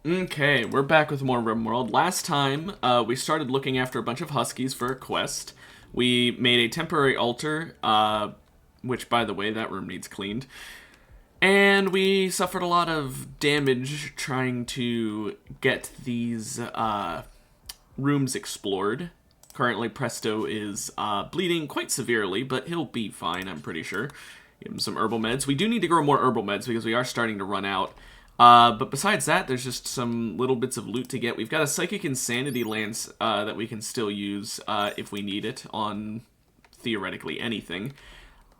Okay, we're back with more Rimworld. Last time, we started looking after a bunch of huskies for a quest. We made a temporary altar, which, by the way, that room needs cleaned. And we suffered a lot of damage trying to get these rooms explored. Currently, Presto is bleeding quite severely, but he'll be fine, I'm pretty sure. Give him some herbal meds. We do need to grow more herbal meds because we are starting to run out. But besides that, there's just some little bits of loot to get. We've got a Psychic Insanity Lance that we can still use if we need it on theoretically anything.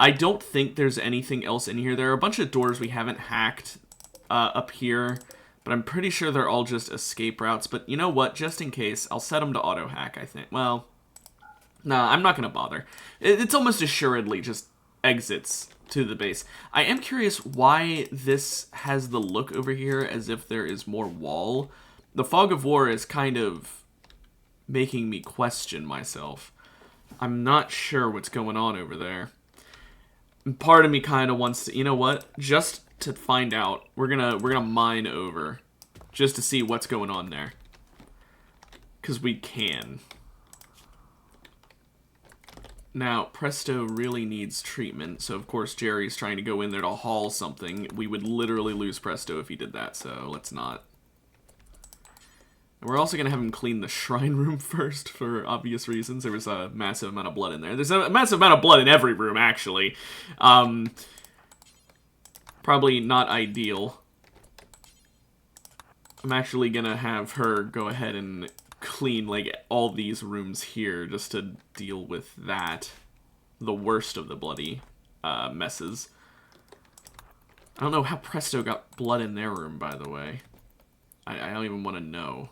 I don't think there's anything else in here. There are a bunch of doors we haven't hacked up here, but I'm pretty sure they're all just escape routes. But you know what? Just in case, I'll set them to auto-hack, I think. Well, nah, I'm not going to bother. It's almost assuredly just exits to the base. I am curious why this has the look over here as if there is more wall. The Fog of War is kind of making me question myself. I'm not sure what's going on over there. And part of me kind of wants to, you know what? Just to find out, we're gonna mine over just to see what's going on there. 'Cause we can. Now, Presto really needs treatment, so of course Jerry's trying to go in there to haul something. We would literally lose Presto if he did that, so let's not. And we're also going to have him clean the shrine room first, for obvious reasons. There was a massive amount of blood in there. There's a massive amount of blood in every room, actually. Probably not ideal. I'm actually going to have her go ahead and clean like all these rooms here just to deal with that, the worst of the bloody messes. I don't know how Presto got blood in their room, by the way. I don't even want to know.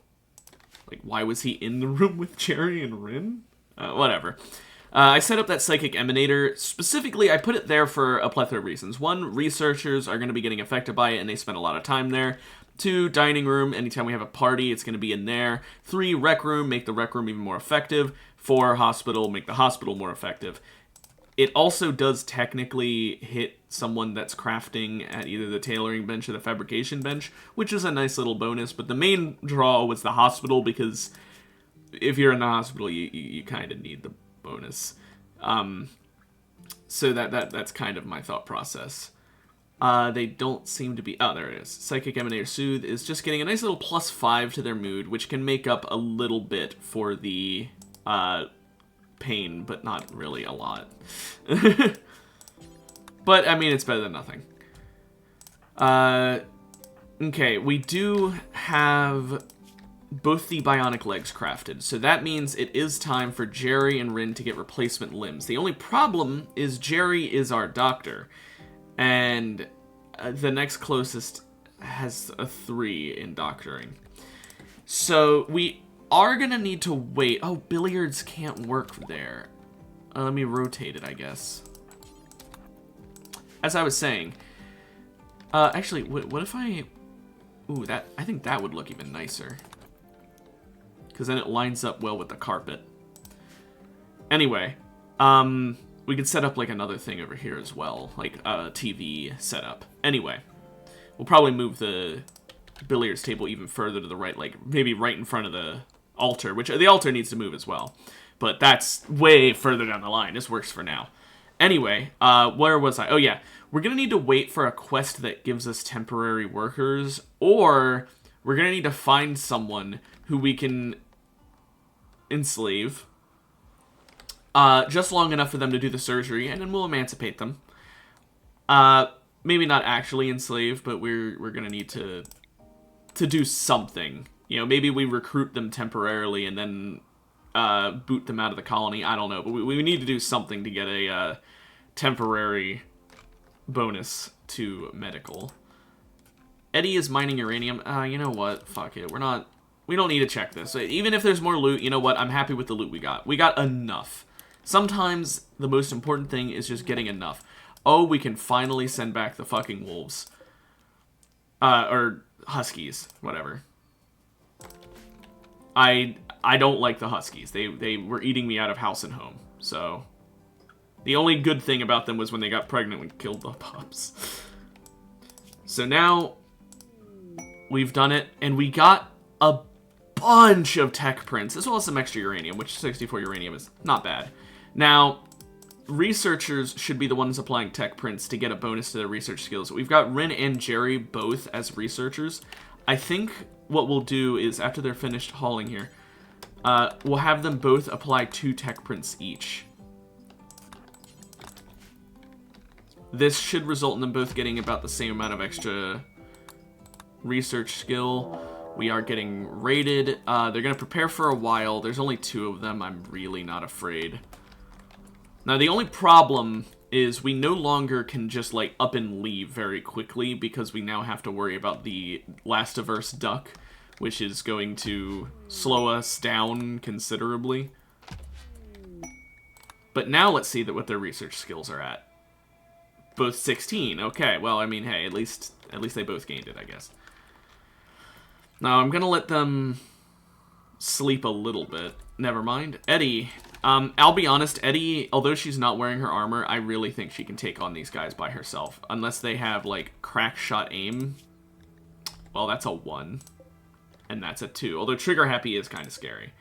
Like, why was he in the room with Jerry and Rin? Whatever. I set up that psychic emanator. Specifically, I put it there for a plethora of reasons. One, researchers are going to be getting affected by it, and they spend a lot of time there. 2, dining room. Anytime we have a party, it's going to be in there. 3, rec room. Make the rec room even more effective. 4, hospital. Make the hospital more effective. It also does technically hit someone that's crafting at either the tailoring bench or the fabrication bench, which is a nice little bonus. But the main draw was the hospital, because if you're in the hospital, you kind of need the bonus. So that's kind of my thought process. They don't seem to be... Oh, there it is. Psychic Emanator Soothe is just getting a nice little +5 to their mood, which can make up a little bit for the pain, but not really a lot. But, I mean, it's better than nothing. Okay, we do have both the bionic legs crafted, so that means it is time for Jerry and Rin to get replacement limbs. The only problem is Jerry is our doctor, and the next closest has a 3 in doctoring. So we are going to need to wait. Oh, billiards can't work there. Let me rotate it, I guess. As I was saying, actually, what if I... Ooh, I think that would look even nicer. Because then it lines up well with the carpet. Anyway, we could set up like another thing over here as well, like a TV setup. Anyway, we'll probably move the billiards table even further to the right, like maybe right in front of the altar, which the altar needs to move as well. But that's way further down the line. This works for now. Anyway, where was I? Oh yeah, we're going to need to wait for a quest that gives us temporary workers, or we're going to need to find someone who we can enslave just long enough for them to do the surgery, and then we'll emancipate them. Maybe not actually enslave, but we're going to need to do something. You know, maybe we recruit them temporarily and then boot them out of the colony. I don't know, but we need to do something to get a temporary bonus to medical. Eddie is mining uranium. You know what? Fuck it. We don't need to check this. Even if there's more loot, you know what? I'm happy with the loot we got. We got enough. Sometimes the most important thing is just getting enough. Oh, we can finally send back the fucking wolves. Or huskies. Whatever. I don't like the huskies. They were eating me out of house and home. So, the only good thing about them was when they got pregnant and killed the pups. So now, We've done it, and we got a bunch of tech prints, as well as some extra uranium, which 64 uranium is not bad. Now, researchers should be the ones applying tech prints to get a bonus to their research skills. We've got Rin and Jerry both as researchers. I think what we'll do is, after they're finished hauling here, we'll have them both apply 2 tech prints each. This should result in them both getting about the same amount of extra research skill. We are getting rated. They're going to prepare for a while. There's only 2 of them. I'm really not afraid. Now, the only problem is we no longer can just, like, up and leave very quickly because we now have to worry about the Lastiverse duck, which is going to slow us down considerably. But now let's see what their research skills are at. Both 16. Okay, well, I mean, hey, at least they both gained it, I guess. Now, I'm gonna let them sleep a little bit. Never mind. Eddie. I'll be honest, Eddie, although she's not wearing her armor, I really think she can take on these guys by herself. Unless they have, like, crack shot aim. Well, that's a 1. And that's a 2. Although Trigger Happy is kind of scary.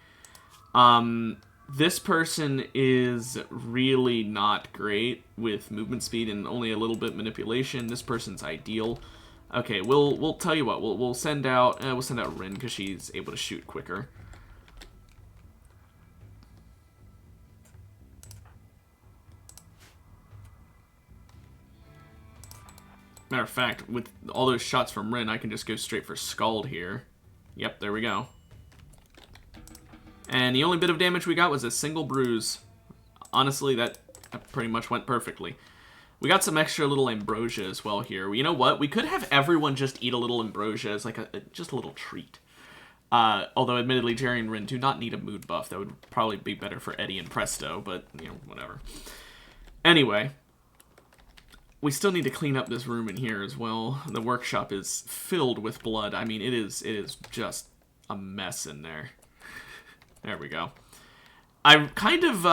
This person is really not great with movement speed and only a little bit manipulation. This person's ideal. Okay, we'll tell you what. We'll send out Rin because she's able to shoot quicker. Matter of fact, with all those shots from Rin, I can just go straight for Scald here. Yep, there we go. And the only bit of damage we got was a single bruise. Honestly, that pretty much went perfectly. We got some extra little ambrosia as well here. You know what? We could have everyone just eat a little ambrosia as like just a little treat. Although, admittedly, Jerry and Rin do not need a mood buff. That would probably be better for Eddie and Presto, but, you know, whatever. Anyway, we still need to clean up this room in here as well. The workshop is filled with blood. I mean, it is just a mess in there. There we go. I kind of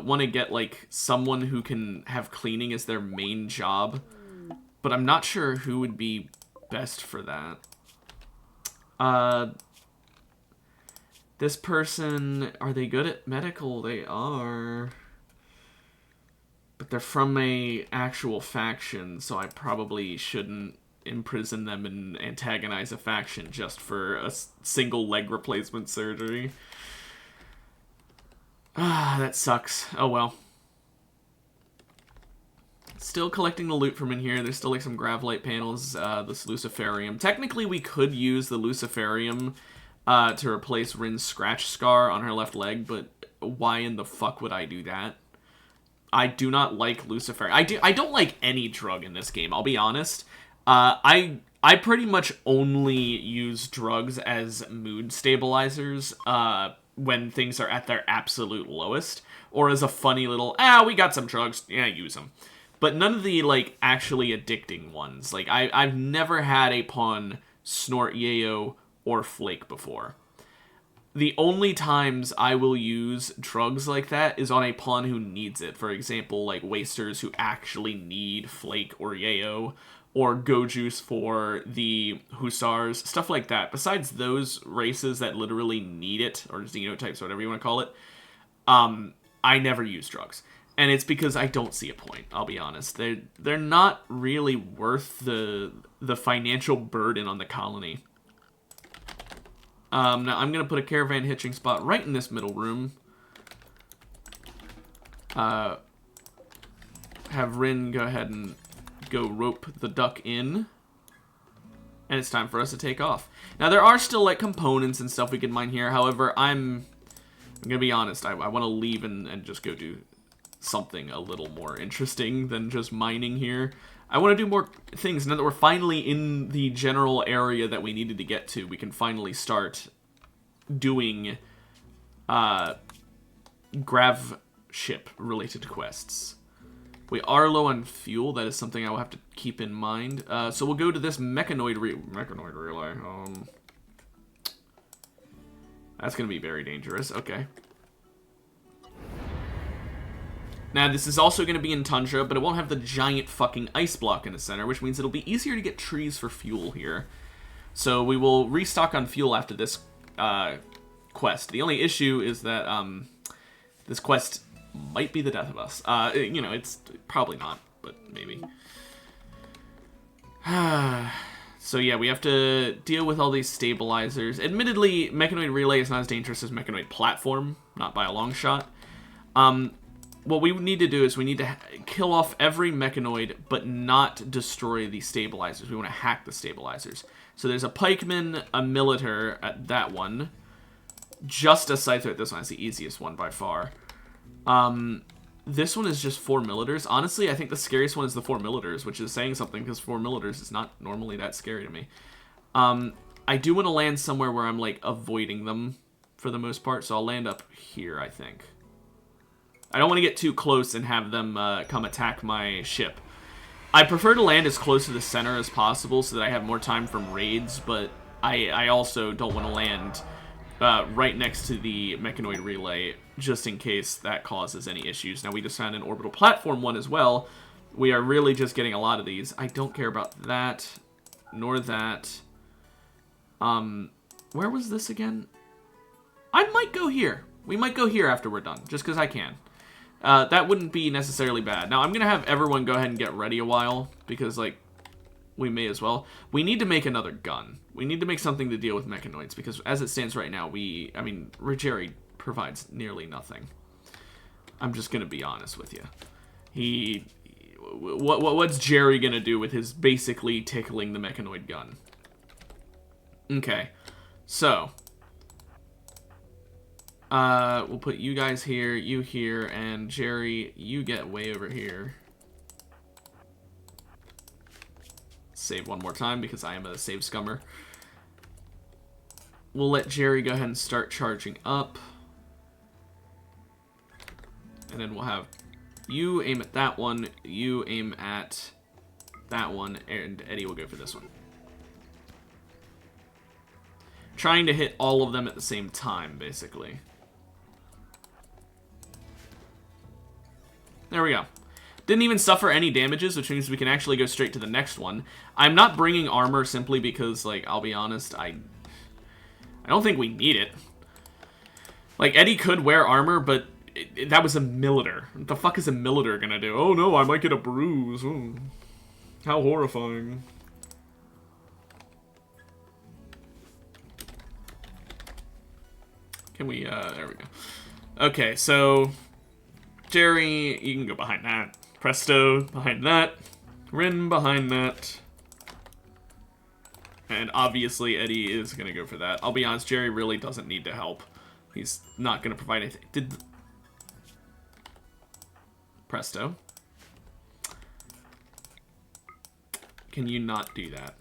want to get, like, someone who can have cleaning as their main job, but I'm not sure who would be best for that. This person, are they good at medical? They are. But they're from a actual faction, so I probably shouldn't imprison them and antagonize a faction just for a single leg replacement surgery. Ah, that sucks. Oh well. Still collecting the loot from in here. There's still like some Gravlite panels, this Luciferium. Technically, we could use the Luciferium to replace Rin's scratch scar on her left leg, but why in the fuck would I do that? I do not like Luciferium. I don't like any drug in this game, I'll be honest. I pretty much only use drugs as mood stabilizers, when things are at their absolute lowest, or as a funny little, we got some drugs, yeah, use them. But none of the, like, actually addicting ones. Like, I've never had a pawn snort yayo or flake before. The only times I will use drugs like that is on a pawn who needs it. For example, like, wasters who actually need flake or yayo, or go juice for the hussars, stuff like that. Besides those races that literally need it, or xenotypes, whatever you want to call it, I never use drugs. And it's because I don't see a point, I'll be honest. They're not really worth the financial burden on the colony. Now, I'm going to put a caravan hitching spot right in this middle room. Have Rin go ahead and go rope the duck in. And it's time for us to take off. Now, there are still, like, components and stuff we can mine here. However, I'm going to be honest. I want to leave and just go do something a little more interesting than just mining here. I want to do more things. Now that we're finally in the general area that we needed to get to, we can finally start doing grav ship related quests. We are low on fuel. That is something I will have to keep in mind. So we'll go to this mechanoid relay. That's going to be very dangerous. Okay. Now, this is also going to be in Tundra, but it won't have the giant fucking ice block in the center, which means it'll be easier to get trees for fuel here. So we will restock on fuel after this quest. The only issue is that this quest might be the death of us. You know, it's probably not, but maybe. So yeah, we have to deal with all these stabilizers. Admittedly, Mechanoid Relay is not as dangerous as Mechanoid Platform, not by a long shot. What we need to do is we need to kill off every Mechanoid, but not destroy the stabilizers. We want to hack the stabilizers. So there's a Pikeman, a Militar at that one. Just a Scyther at this one. That's the easiest one by far. This one is just 4 Militars. Honestly, I think the scariest one is the 4 Militars, which is saying something because 4 Militars is not normally that scary to me. I do want to land somewhere where I'm, like, avoiding them for the most part, so I'll land up here, I think. I don't want to get too close and have them come attack my ship. I prefer to land as close to the center as possible so that I have more time from raids, but I also don't want to land right next to the Mechanoid Relay, just in case that causes any issues. Now, we just found an Orbital Platform one as well. We are really just getting a lot of these. I don't care about that, nor that. Where was this again? I might go here. We might go here after we're done, just because I can. That wouldn't be necessarily bad. Now, I'm going to have everyone go ahead and get ready a while, because, like, we may as well. We need to make another gun. We need to make something to deal with mechanoids, because as it stands right now, Jerry provides nearly nothing. I'm just going to be honest with you. What's Jerry going to do with his basically tickling the mechanoid gun? Okay, so we'll put you guys here, you here, and Jerry, you get way over here. Save one more time because I am a save scummer. We'll let Jerry go ahead and start charging up. And then we'll have you aim at that one, you aim at that one, and Eddie will go for this one. Trying to hit all of them at the same time, basically. There we go. Didn't even suffer any damages, which means we can actually go straight to the next one. I'm not bringing armor simply because, like, I'll be honest, I don't think we need it. Like, Eddie could wear armor, but that was a Militar. What the fuck is a Militar gonna do? Oh no, I might get a bruise. Ooh. How horrifying. Can we, there we go. Okay, so Jerry, you can go behind that. Presto, behind that. Rin, behind that. And obviously, Eddie is going to go for that. I'll be honest, Jerry really doesn't need to help. He's not going to provide anything. Presto. Can you not do that?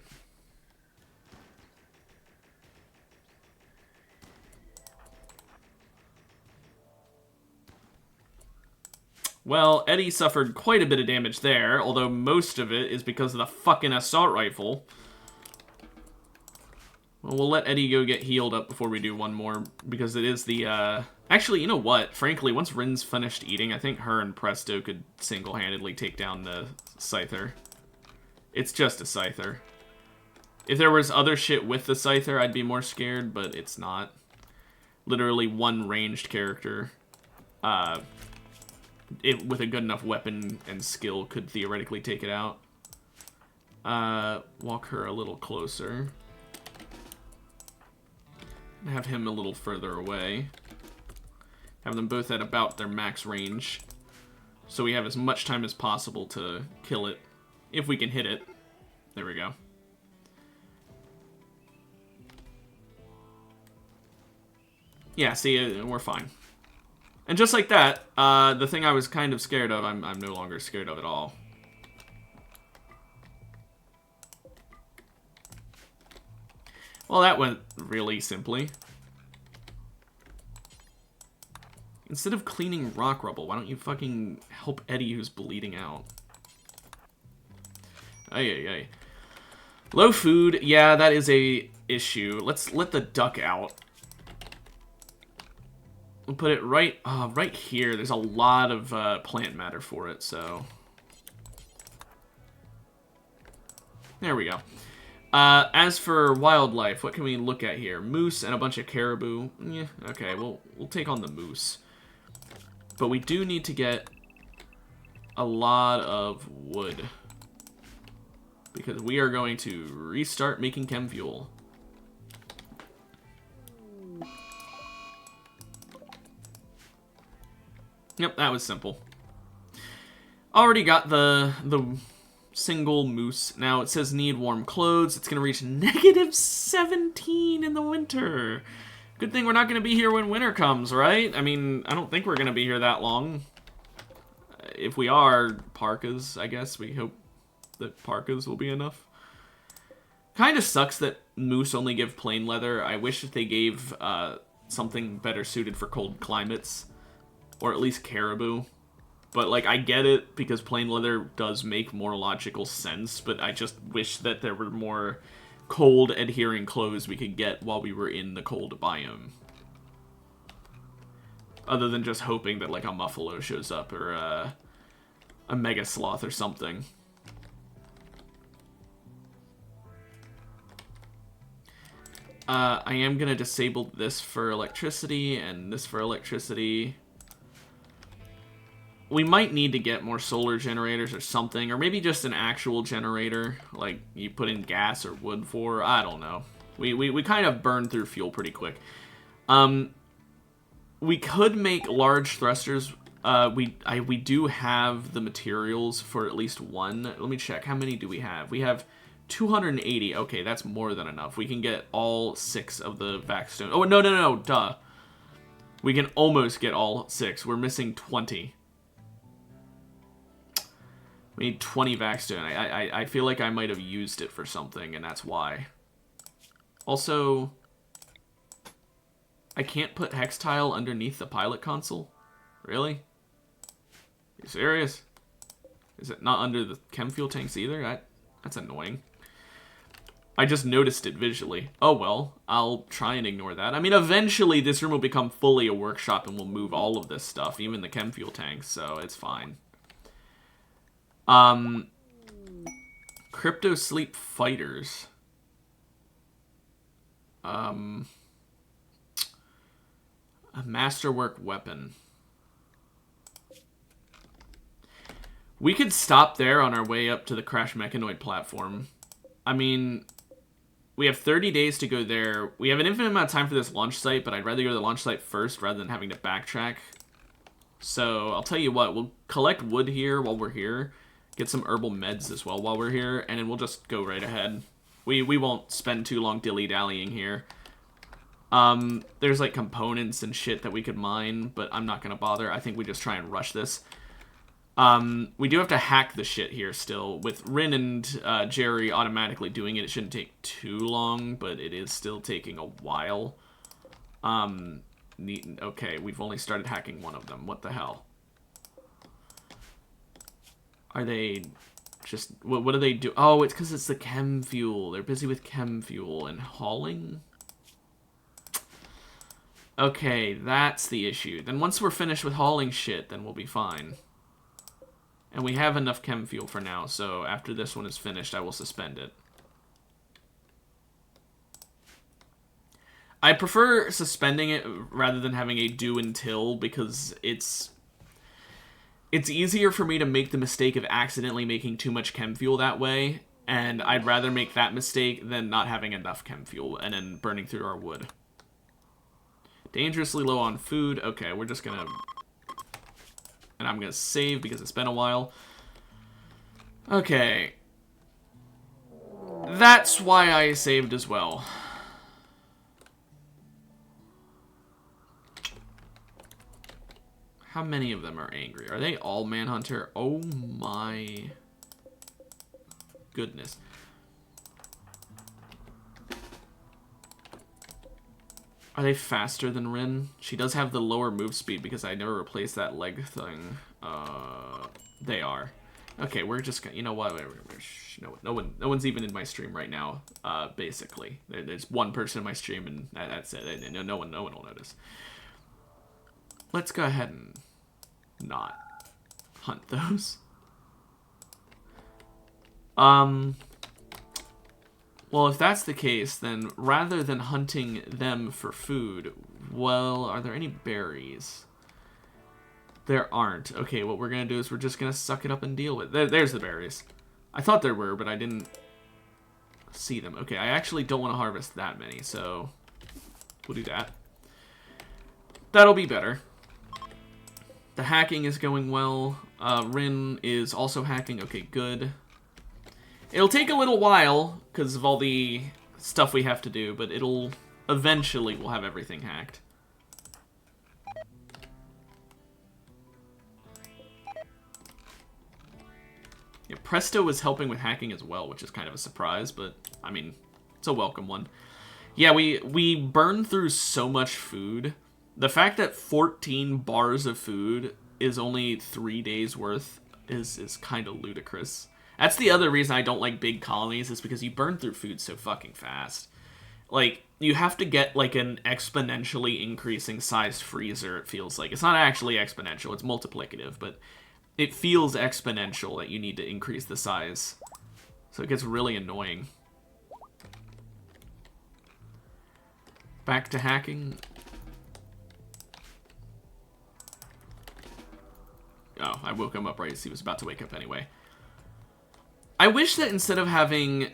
Well, Eddie suffered quite a bit of damage there, although most of it is because of the fucking assault rifle. Well, we'll let Eddie go get healed up before we do one more, because it is the, Actually, you know what? Frankly, once Rin's finished eating, I think her and Presto could single-handedly take down the Scyther. It's just a Scyther. If there was other shit with the Scyther, I'd be more scared, but it's not. Literally one ranged character, with a good enough weapon and skill could theoretically take it out. Walk her a little closer. Have him a little further away. Have them both at about their max range. So we have as much time as possible to kill it. If we can hit it. There we go. Yeah, see, we're fine. And just like that, the thing I was kind of scared of, I'm no longer scared of at all. Well, that went really simply. Instead of cleaning rock rubble, why don't you fucking help Eddie who's bleeding out? Ay. Low food, yeah, that is a issue. Let's let the duck out. We'll put it right here. There's a lot of plant matter for it, so. There we go. As for wildlife, what can we look at here? Moose and a bunch of caribou. Yeah, okay, we'll take on the moose. But we do need to get a lot of wood. Because we are going to restart making chem fuel. Yep, that was simple. Already got the single moose. Now it says need warm clothes. It's going to reach -17 in the winter. Good thing we're not going to be here when winter comes, right? I mean, I don't think we're going to be here that long. If we are, parkas, I guess. We hope that parkas will be enough. Kind of sucks that moose only give plain leather. I wish that they gave something better suited for cold climates. Or at least caribou. But, like, I get it, because plain leather does make more logical sense, but I just wish that there were more cold-adhering clothes we could get while we were in the cold biome. Other than just hoping that, like, a muffalo shows up, or a mega sloth or something. I am gonna disable this for electricity, and this for electricity. We might need to get more solar generators or something, or maybe just an actual generator, like you put in gas or wood for. I don't know. We kind of burn through fuel pretty quick. We could make large thrusters. We do have the materials for at least one. Let me check. How many do we have? We have 280. Okay, that's more than enough. We can get all 6 of the vaxstone. Oh, no, duh. We can almost get all 6. We're missing 20. We need 20 vaxstone. I feel like I might have used it for something, and that's why. Also, I can't put hex tile underneath the pilot console? Really? Are you serious? Is it not under the chem fuel tanks either? That's annoying. I just noticed it visually. Oh well, I'll try and ignore that. I mean, eventually this room will become fully a workshop and we'll move all of this stuff, even the chem fuel tanks, so it's fine. Crypto sleep fighters. A masterwork weapon. We could stop there on our way up to the Crash Mechanoid platform. I mean, we have 30 days to go there. We have an infinite amount of time for this launch site, but I'd rather go to the launch site first rather than having to backtrack. So, I'll tell you what, we'll collect wood here while we're here. Get some herbal meds as well while we're here, and then we'll just go right ahead. We won't spend too long dilly-dallying here. There's like components and shit that we could mine, but I'm not gonna bother. I think we just try and rush this. We do have to hack the shit here still. With Rin and Jerry automatically doing it, it shouldn't take too long, but it is still taking a while. Okay, we've only started hacking one of them. What the hell? Are they just... What do they do? Oh, it's because it's the chem fuel. They're busy with chem fuel and hauling? Okay, that's the issue. Then once we're finished with hauling shit, then we'll be fine. And we have enough chem fuel for now, so after this one is finished, I will suspend it. I prefer suspending it rather than having a do until, because it's easier for me to make the mistake of accidentally making too much chem fuel that way, and I'd rather make that mistake than not having enough chem fuel and then burning through our wood. Dangerously low on food. Okay, we're just gonna... And I'm gonna save because it's been a while. Okay. That's why I saved as well. How many of them are angry? Are they all Manhunter? Oh my goodness. Are they faster than Rin? She does have the lower move speed because I never replaced that leg thing. They are. Okay, we're just gonna... You know what? No one's even in my stream right now, basically. There's one person in my stream and that's it. No one will notice. Let's go ahead and not hunt those. Well, if that's the case, then rather than hunting them for food, well, are there any berries? There aren't. Okay, what we're going to do is we're just going to suck it up and deal with it. There's the berries. I thought there were, but I didn't see them. Okay, I actually don't want to harvest that many, so we'll do that. That'll be better. The hacking is going well. Rin is also hacking. Okay, good. It'll take a little while because of all the stuff we have to do, but it'll eventually we'll have everything hacked. Yeah, Presto is helping with hacking as well, which is kind of a surprise, but I mean, it's a welcome one. Yeah, we burn through so much food. The fact that 14 bars of food is only 3 days worth is kind of ludicrous. That's the other reason I don't like big colonies, is because you burn through food so fucking fast. Like, you have to get, like, an exponentially increasing size freezer, it feels like. It's not actually exponential, it's multiplicative, but it feels exponential that you need to increase the size. So it gets really annoying. Back to hacking. Oh, I woke him up right as he was about to wake up anyway. I wish that instead of having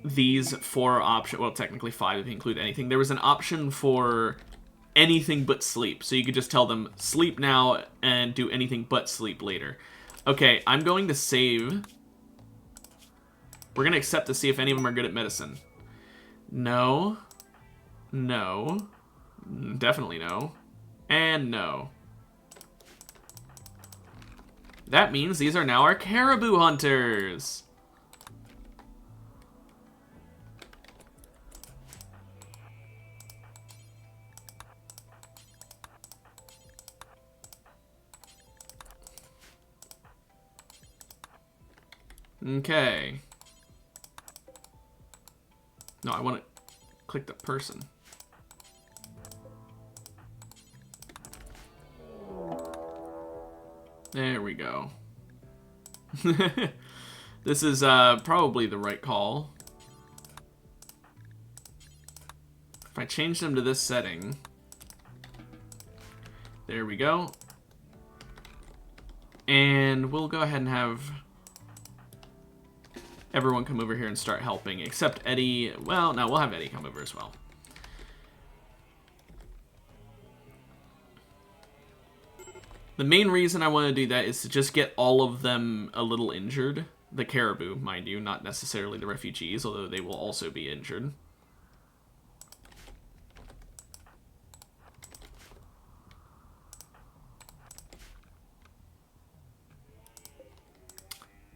these 4 options, well, technically 5 if you include anything, there was an option for anything but sleep. So you could just tell them, sleep now and do anything but sleep later. Okay, I'm going to save. We're going to accept to see if any of them are good at medicine. No. No. Definitely no. And no. That means these are now our caribou hunters. Okay. No, I want to click the person. There we go. This is probably the right call. If I change them to this setting. There we go. And we'll go ahead and have everyone come over here and start helping, except Eddie. Well, no, we'll have Eddie come over as well. The main reason I want to do that is to just get all of them a little injured. The caribou, mind you, not necessarily the refugees, although they will also be injured.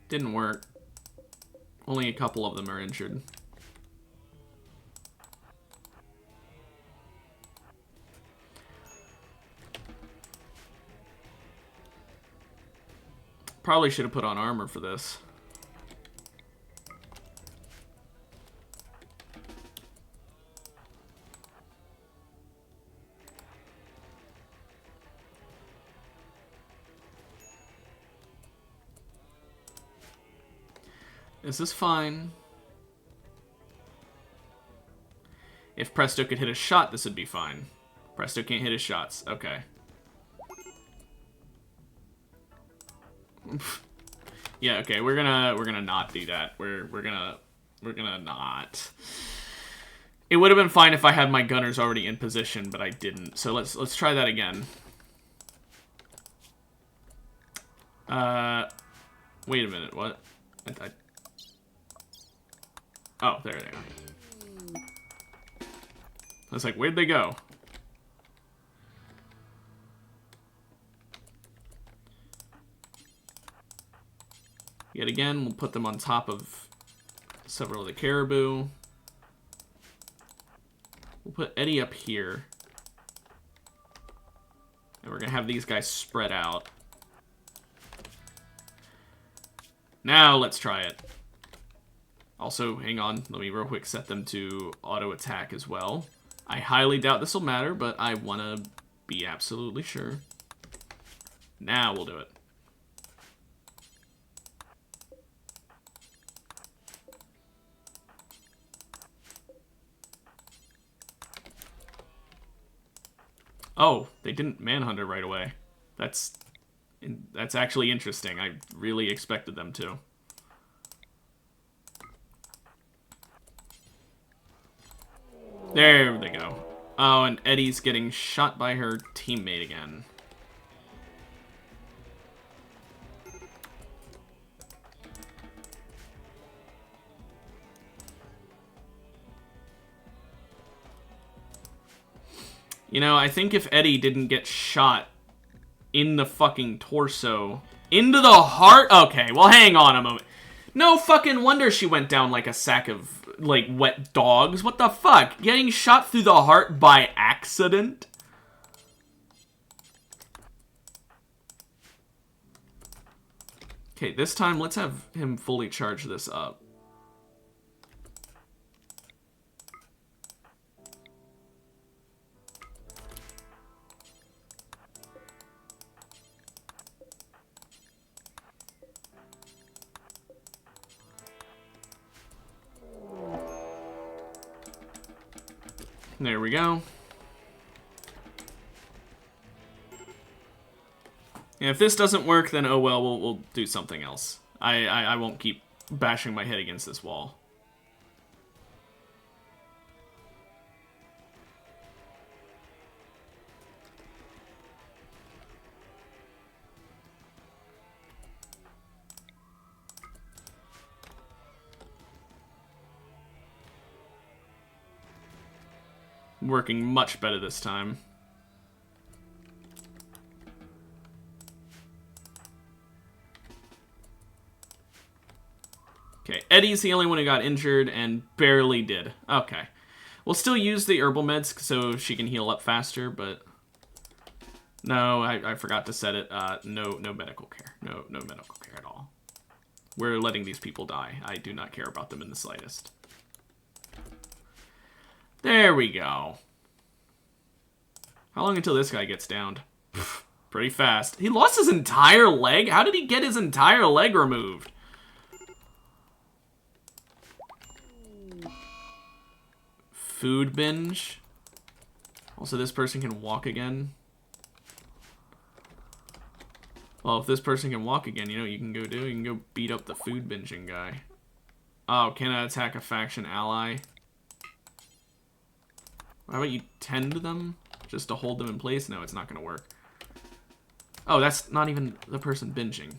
Didn't work. Only a couple of them are injured. Probably should have put on armor for this. Is this fine? If Presto could hit a shot, this would be fine. Presto can't hit his shots. Okay. Yeah, okay, we're gonna not do that. We're gonna not. It would have been fine if I had my gunners already in position, but I didn't. So let's try that again. Wait a minute, what? Oh, there they are. I was like, where'd they go? Yet again, we'll put them on top of several of the caribou. We'll put Eddie up here. And we're going to have these guys spread out. Now let's try it. Also, hang on, let me real quick set them to auto attack as well. I highly doubt this will matter, but I want to be absolutely sure. Now we'll do it. Oh, they didn't manhunt her right away. That's actually interesting. I really expected them to. There they go. Oh, and Eddie's getting shot by her teammate again. You know, I think if Eddie didn't get shot in the fucking torso, into the heart... Okay, well, hang on a moment. No fucking wonder she went down like a sack of, like, wet dogs. What the fuck? Getting shot through the heart by accident? Okay, this time let's have him fully charge this up. There we go. And if this doesn't work, then oh well, we'll do something else. I won't keep bashing my head against this wall. Working much better this time. Okay, Eddie's the only one who got injured and barely did. Okay. We'll still use the herbal meds so she can heal up faster, but... No, I forgot to set it. No medical care. No medical care at all. We're letting these people die. I do not care about them in the slightest. There we go. How long until this guy gets downed? Pretty fast. He lost his entire leg? How did he get his entire leg removed? Food binge. Also, this person can walk again. Well, if this person can walk again, you know what you can go do? You can go beat up the food binging guy. Oh, cannot attack a faction ally. How about you tend them? Just to hold them in place? No, it's not going to work. Oh, that's not even the person binging.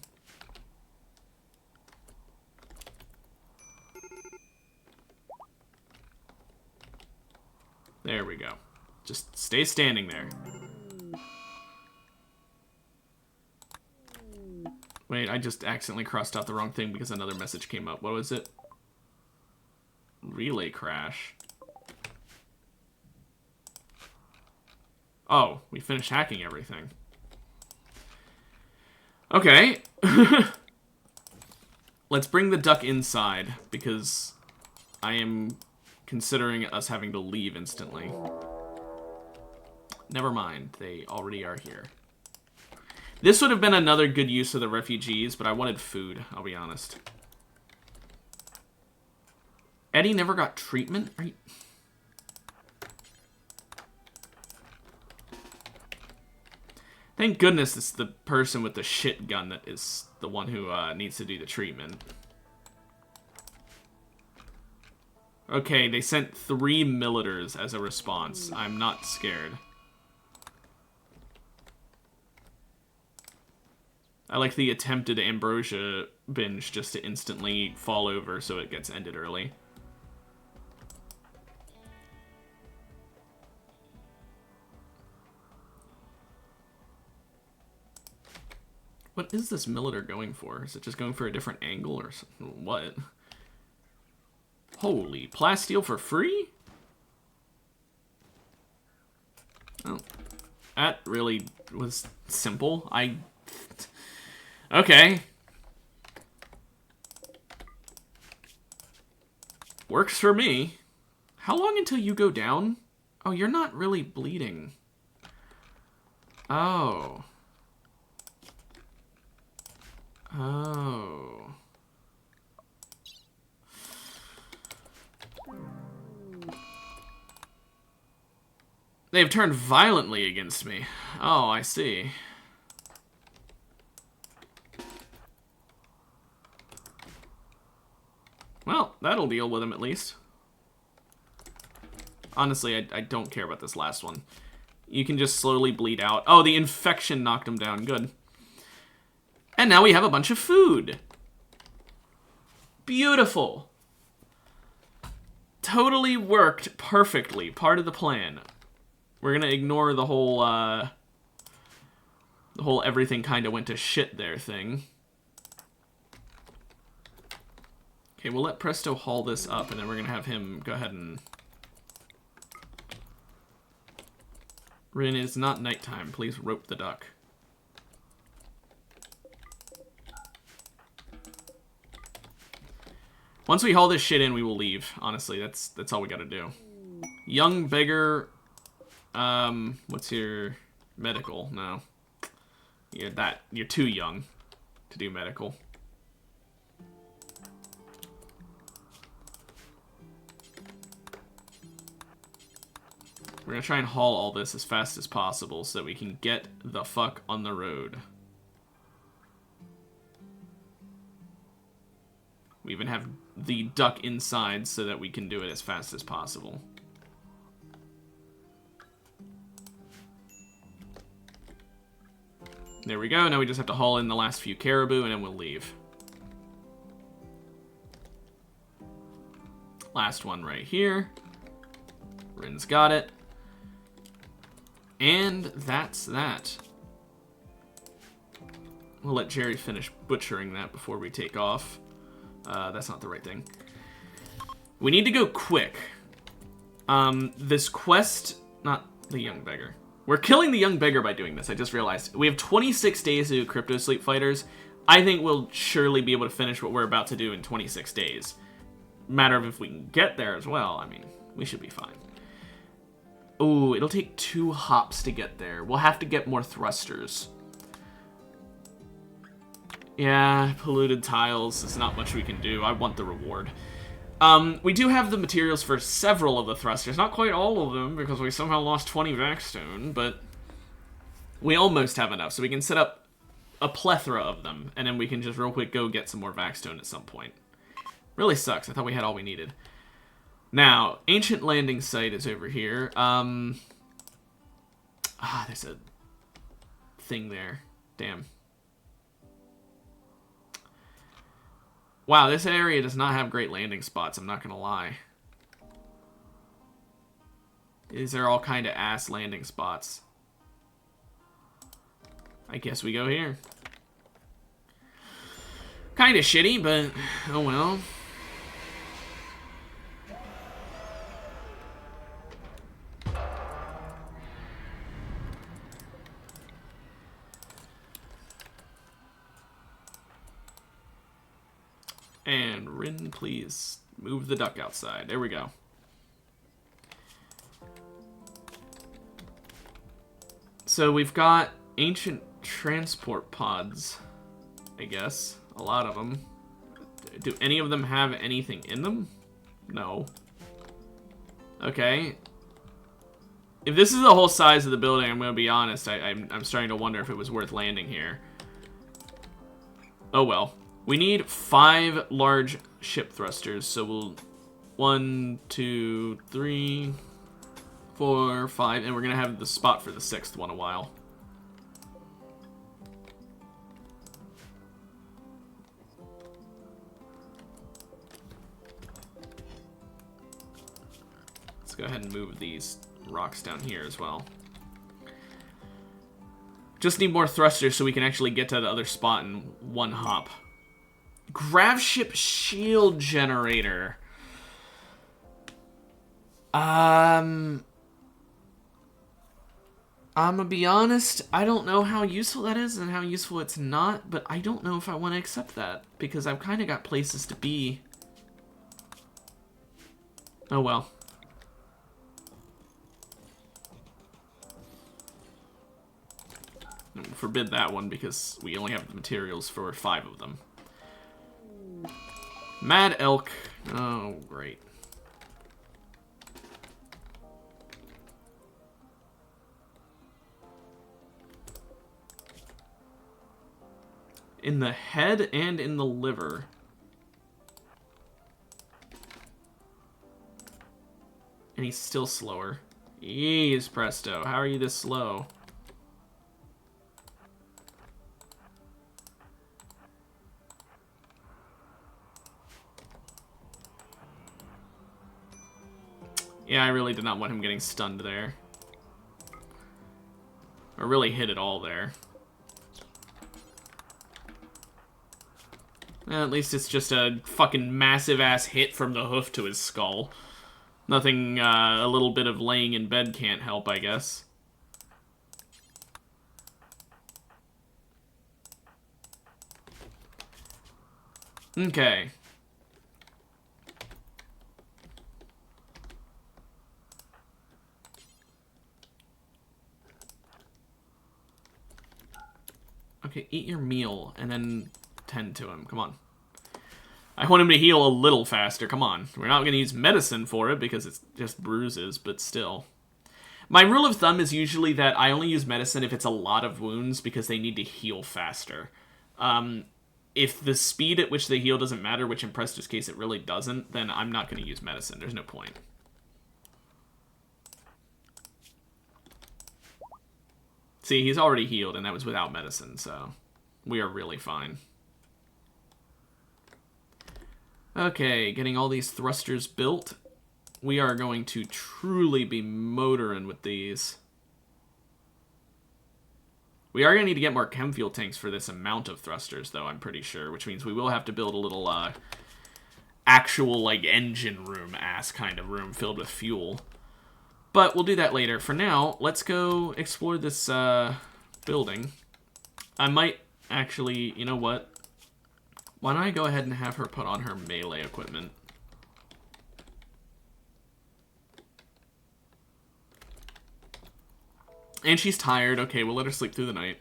There we go. Just stay standing there. Wait, I just accidentally crossed out the wrong thing because another message came up. What was it? Relay crash. Oh, we finished hacking everything. Okay. Let's bring the duck inside, because I am considering us having to leave instantly. Never mind, they already are here. This would have been another good use of the refugees, but I wanted food, I'll be honest. Eddie never got treatment? Are you... Thank goodness it's the person with the shit gun that is the one who needs to do the treatment. Okay, they sent 3 militars as a response. I'm not scared. I like the attempted ambrosia binge just to instantly fall over so it gets ended early. What is this militar going for? Is it just going for a different angle or something? What? Holy, plasteel for free? Oh, that really was simple. Okay. Works for me. How long until you go down? Oh, you're not really bleeding. Oh. Oh. They've turned violently against me. Oh, I see. Well, that'll deal with him at least. Honestly, I don't care about this last one. You can just slowly bleed out. Oh, the infection knocked him down. Good. And now we have a bunch of food. Beautiful. Totally worked perfectly. Part of the plan. We're gonna ignore the whole everything kind of went to shit there thing. Okay, we'll let Presto haul this up, and then we're gonna have him go ahead and... Rin, it's not nighttime. Please rope the duck. Once we haul this shit in, we will leave. Honestly, that's all we gotta do. Young beggar. What's your medical? No. You're too young to do medical. We're gonna try and haul all this as fast as possible so that we can get the fuck on the road. We even have the duck inside so that we can do it as fast as possible. There we go. Now we just have to haul in the last few caribou and then we'll leave. Last one right here. Rin's got it. And that's that. We'll let Jerry finish butchering that before we take off. That's not the right thing. We need to go quick. This quest... Not the young beggar. We're killing the young beggar by doing this, I just realized. We have 26 days to do Crypto Sleep Fighters. I think we'll surely be able to finish what we're about to do in 26 days. Matter of if we can get there as well. I mean, we should be fine. Ooh, it'll take 2 hops to get there. We'll have to get more thrusters. Yeah, polluted tiles. There's not much we can do. I want the reward. We do have the materials for several of the thrusters. Not quite all of them, because we somehow lost 20 Vaxstone, but we almost have enough. So we can set up a plethora of them, and then we can just real quick go get some more Vaxstone at some point. Really sucks. I thought we had all we needed. Now, Ancient Landing Site is over here. There's a thing there. Damn. Wow, this area does not have great landing spots, I'm not gonna lie. These are all kind of ass landing spots. I guess we go here. Kind of shitty, but oh well. And Rin, please move the duck outside. There we go. So we've got ancient transport pods, I guess. A lot of them. Do any of them have anything in them? No. Okay. If this is the whole size of the building, I'm going to be honest, I'm starting to wonder if it was worth landing here. Oh well. We need 5 large ship thrusters, so we'll... 1, 2, 3, 4, 5, and we're gonna have the spot for the 6th one a while. Let's go ahead and move these rocks down here as well. Just need more thrusters so we can actually get to the other spot in one hop. Gravship shield generator. I'm gonna be honest, I don't know how useful that is and how useful it's not, but I don't know if I want to accept that, because I've kind of got places to be. Oh well. Forbid that one, because we only have the materials for 5 of them. Mad elk. Oh, great. In the head and in the liver. And he's still slower. Jeez, Presto. How are you this slow? Yeah, I really did not want him getting stunned there. Or really hit it all there. At least it's just a fucking massive-ass hit from the hoof to his skull. Nothing a little bit of laying in bed can't help, I guess. Okay. Okay, eat your meal and then tend to him. Come on. I want him to heal a little faster. Come on. We're not going to use medicine for it because it's just bruises, but still. My rule of thumb is usually that I only use medicine if it's a lot of wounds because they need to heal faster. If the speed at which they heal doesn't matter, which in Presto's case it really doesn't, then I'm not going to use medicine. There's no point. See, he's already healed, and that was without medicine, so we are really fine. Okay, getting all these thrusters built. We are going to truly be motoring with these. We are going to need to get more chem fuel tanks for this amount of thrusters, though, I'm pretty sure, which means we will have to build a little actual, like, engine room-ass kind of room filled with fuel. But we'll do that later. For now, let's go explore this building. I might actually, you know what? Why don't I go ahead and have her put on her melee equipment? And she's tired. Okay, we'll let her sleep through the night.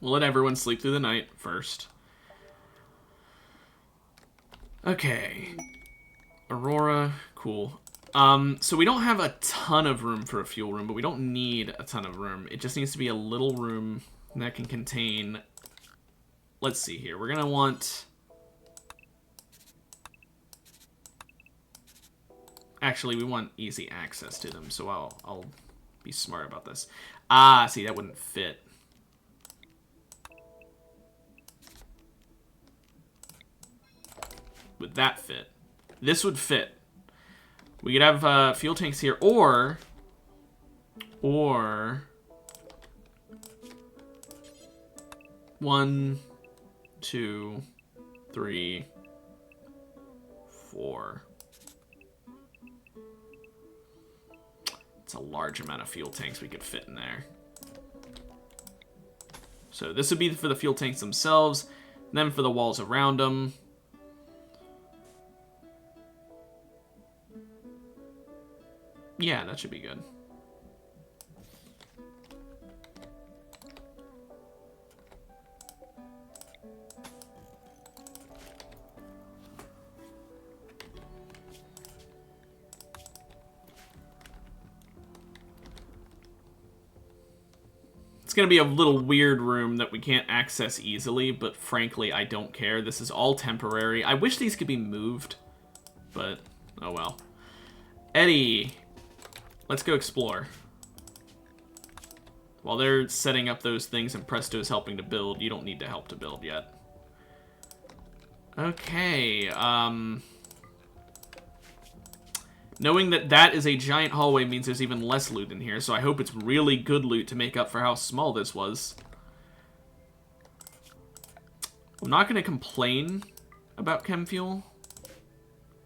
We'll let everyone sleep through the night first. Okay. Aurora, cool. So we don't have a ton of room for a fuel room, but we don't need a ton of room. It just needs to be a little room that can contain... Let's see here. We're going to want... Actually, we want easy access to them, so I'll be smart about this. Ah, see, that wouldn't fit. Would that fit? This would fit. We could have fuel tanks here, or 1, 2, 3, 4. It's a large amount of fuel tanks we could fit in there. So this would be for the fuel tanks themselves, and then for the walls around them. Yeah, that should be good. It's going to be a little weird room that we can't access easily, but frankly, I don't care. This is all temporary. I wish these could be moved, but oh well. Eddie, let's go explore. While they're setting up those things and Presto's helping to build, you don't need to help to build yet. Okay, knowing that that is a giant hallway means there's even less loot in here, so I hope it's really good loot to make up for how small this was. I'm not going to complain about chem fuel.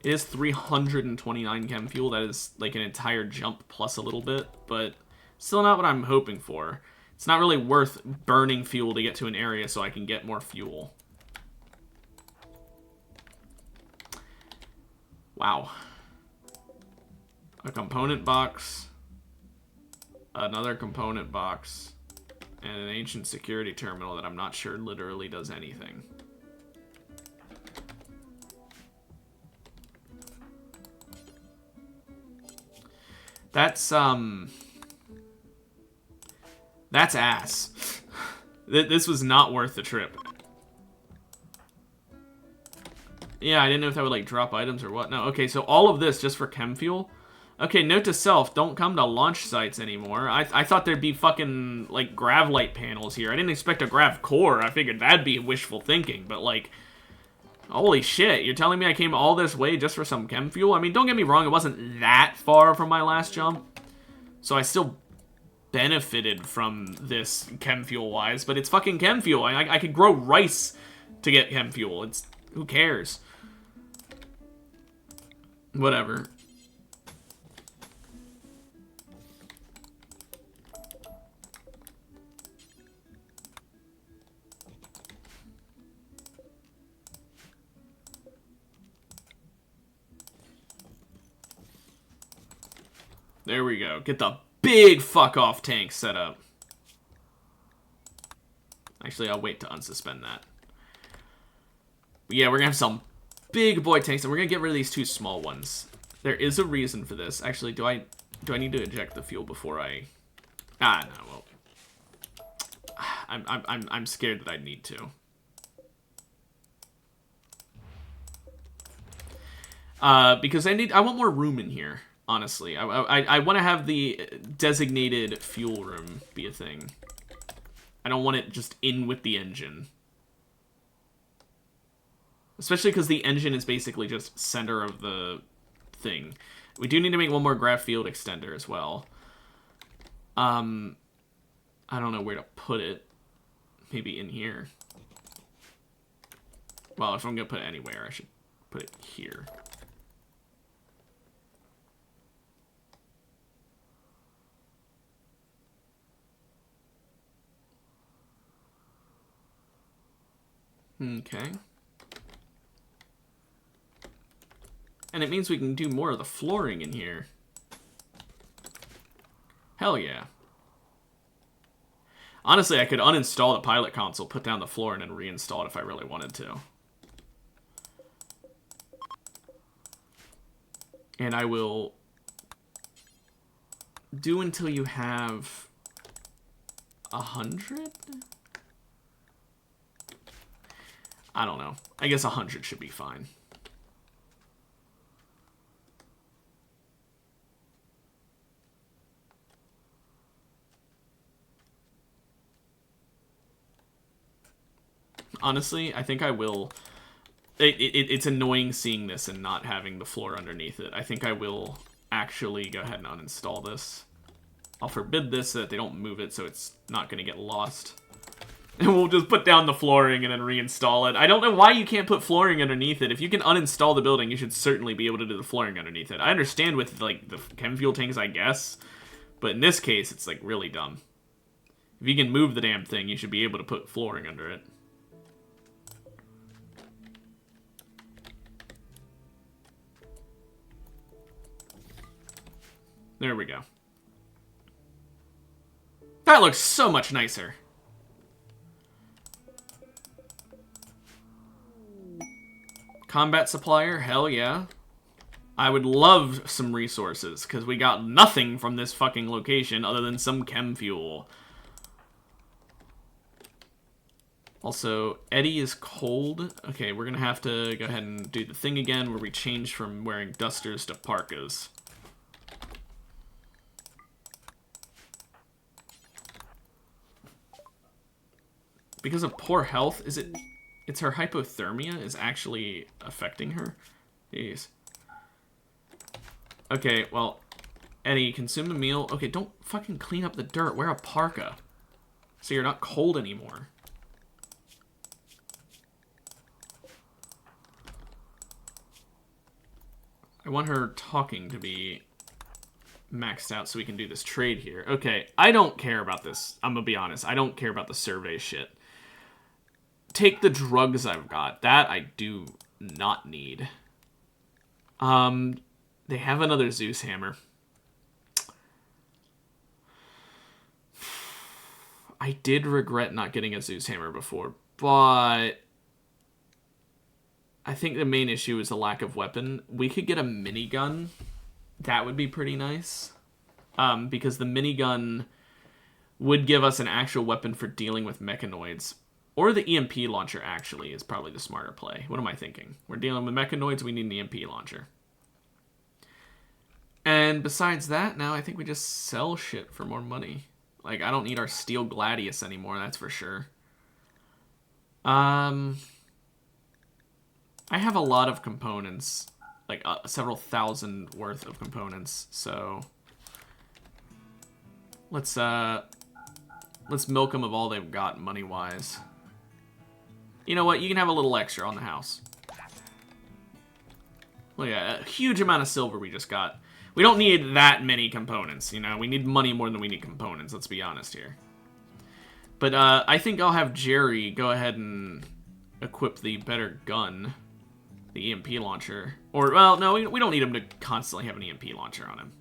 It is 329 chem fuel. That is like an entire jump plus a little bit, but still not what I'm hoping for. It's not really worth burning fuel to get to an area so I can get more fuel. Wow. A component box, another component box, and an ancient security terminal that I'm not sure literally does anything. That's ass. This was not worth the trip. Yeah, I didn't know if that would, like, drop items or what. No, okay, so all of this just for chem fuel? Okay, note to self, don't come to launch sites anymore. I thought there'd be fucking, like, grav light panels here. I didn't expect a grav core. I figured that'd be wishful thinking, but, like, holy shit, you're telling me I came all this way just for some chem fuel? I mean, don't get me wrong, it wasn't that far from my last jump. So I still benefited from this chem fuel-wise, but it's fucking chem fuel. I could grow rice to get chem fuel. It's, who cares? Whatever. There we go. Get the big fuck-off tank set up. Actually, I'll wait to unsuspend that. But yeah, we're gonna have some big boy tanks, and we're gonna get rid of these two small ones. There is a reason for this. Actually, do I need to eject the fuel before I... Ah, no, well... I'm scared that I need to. Because I want more room in here. Honestly, I want to have the designated fuel room be a thing. I don't want it just in with the engine. Especially because the engine is basically just center of the thing. We do need to make one more grav field extender as well. I don't know where to put it. Maybe in here. Well, if I'm going to put it anywhere, I should put it here. Okay. And it means we can do more of the flooring in here. Hell yeah. Honestly, I could uninstall the pilot console, put down the floor, and then reinstall it if I really wanted to. And I will do until you have 100? I don't know. I guess 100 should be fine. Honestly, I think I will... It's annoying seeing this and not having the floor underneath it. I think I will actually go ahead and uninstall this. I'll forbid this so that they don't move it so it's not going to get lost. And we'll just put down the flooring and then reinstall it. I don't know why you can't put flooring underneath it. If you can uninstall the building, you should certainly be able to do the flooring underneath it. I understand with, like, the chem fuel tanks, I guess. But in this case, it's, like, really dumb. If you can move the damn thing, you should be able to put flooring under it. There we go. That looks so much nicer. Combat supplier, hell yeah. I would love some resources, because we got nothing from this fucking location other than some chem fuel. Also, Eddie is cold. Okay, we're gonna have to go ahead and do the thing again where we change from wearing dusters to parkas. Because of poor health, is it... It's her hypothermia is actually affecting her? Jeez. Okay, well, Eddie, consume a meal. Okay, don't fucking clean up the dirt. Wear a parka. So you're not cold anymore. I want her talking to be maxed out so we can do this trade here. Okay, I don't care about this. I'm gonna be honest. I don't care about the survey shit. Take the drugs I've got. That I do not need. They have another Zeus hammer. I did regret not getting a Zeus hammer before, but I think the main issue is the lack of weapon. We could get a minigun. That would be pretty nice. Because the minigun would give us an actual weapon for dealing with mechanoids. Or the EMP launcher, actually, is probably the smarter play. What am I thinking? We're dealing with mechanoids, we need an EMP launcher. And besides that, now I think we just sell shit for more money. Like, I don't need our steel gladius anymore, that's for sure. I have a lot of components. Like, several thousand worth of components, so... Let's milk them of all they've got money-wise. You know what? You can have a little extra on the house. Look at that. A huge amount of silver we just got. We don't need that many components, you know? We need money more than we need components, let's be honest here. But I think I'll have Jerry go ahead and equip the better gun. The EMP launcher. Or, well, no, we don't need him to constantly have an EMP launcher on him.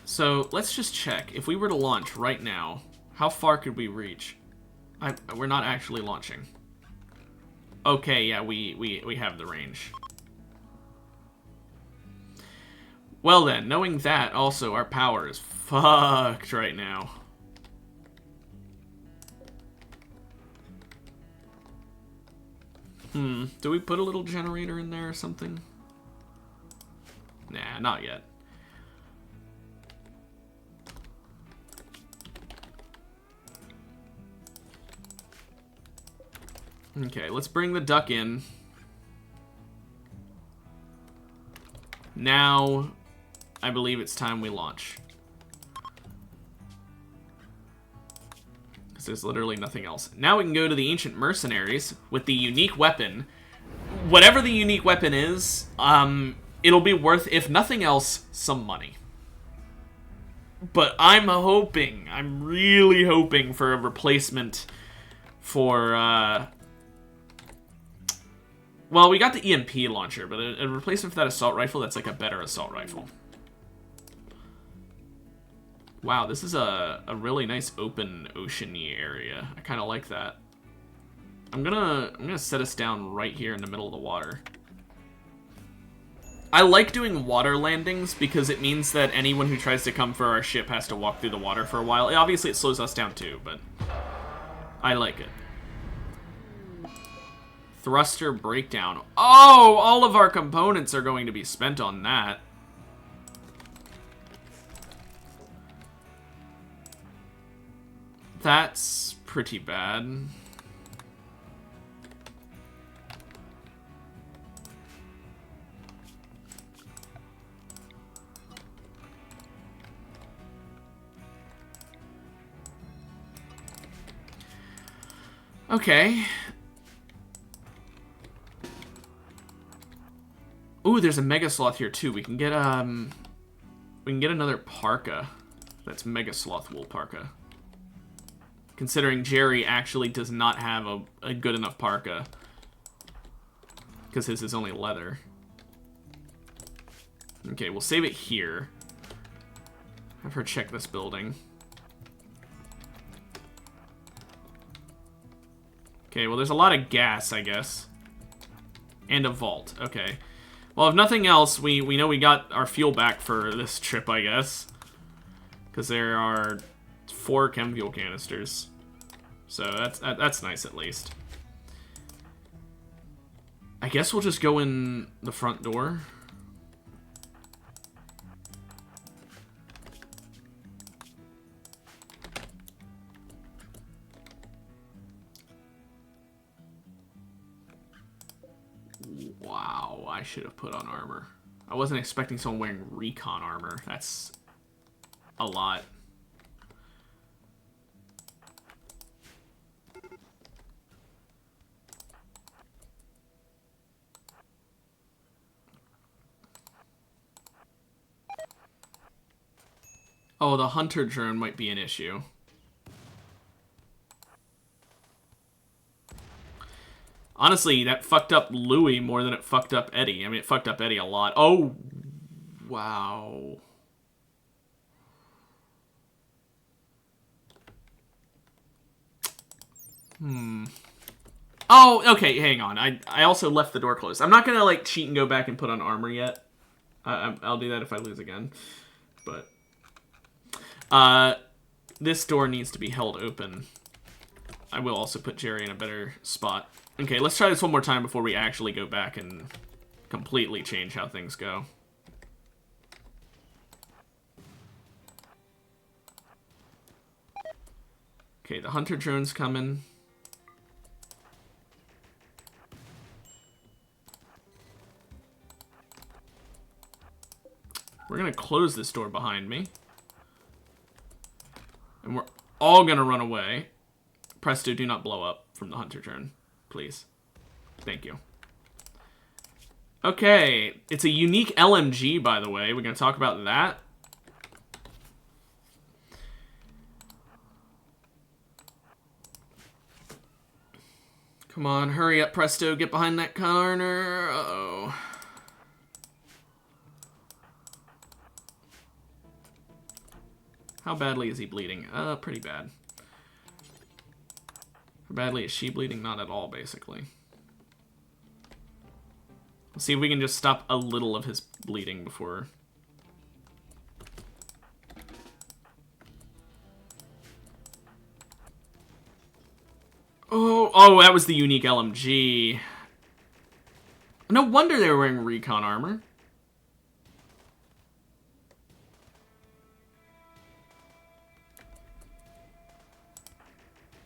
So, let's just check. If we were to launch right now, how far could we reach? We're not actually launching. Okay, yeah, we have the range. Well then, knowing that, also, our power is fucked right now. Do we put a little generator in there or something? Nah, not yet. Okay, let's bring the duck in. Now, I believe it's time we launch. Because there's literally nothing else. Now we can go to the Ancient Mercenaries with the unique weapon. Whatever the unique weapon is, it'll be worth, if nothing else, some money. But I'm really hoping for a replacement for, well, we got the EMP launcher, but a replacement for that assault rifle that's like a better assault rifle. Wow, this is a really nice open ocean-y area. I kind of like that. I'm gonna set us down right here in the middle of the water. I like doing water landings because it means that anyone who tries to come for our ship has to walk through the water for a while. Obviously, it slows us down too, but I like it. Thruster breakdown. Oh, all of our components are going to be spent on that. That's pretty bad. Okay. Ooh, there's a Mega Sloth here too. We can get another parka. That's Mega Sloth wool parka. Considering Jerry actually does not have a good enough parka. Because his is only leather. Okay, we'll save it here. Have her check this building. Okay, well there's a lot of gas, I guess. And a vault, okay. Well, if nothing else, we know we got our fuel back for this trip, I guess. Because there are 4 chem fuel canisters. So that's nice at least. I guess we'll just go in the front door. Wow, I should have put on armor. I wasn't expecting someone wearing recon armor. That's a lot. Oh, the hunter drone might be an issue. Honestly, that fucked up Louis more than it fucked up Eddie. I mean, it fucked up Eddie a lot. Oh, wow. Oh, okay, hang on. I also left the door closed. I'm not gonna, like, cheat and go back and put on armor yet. I'll do that if I lose again. But, this door needs to be held open. I will also put Jerry in a better spot. Okay, let's try this one more time before we actually go back and completely change how things go. Okay, the hunter drone's coming. We're gonna close this door behind me. And we're all gonna run away. Presto, do not blow up from the hunter drone, please. Thank you. Okay, it's a unique LMG, by the way. We're gonna talk about that. Come on, hurry up, Presto. Get behind that corner. Uh-oh. How badly is he bleeding? Pretty bad. How badly is she bleeding? Not at all, basically. Let's see if we can just stop a little of his bleeding before... Oh, that was the unique LMG. No wonder they were wearing recon armor.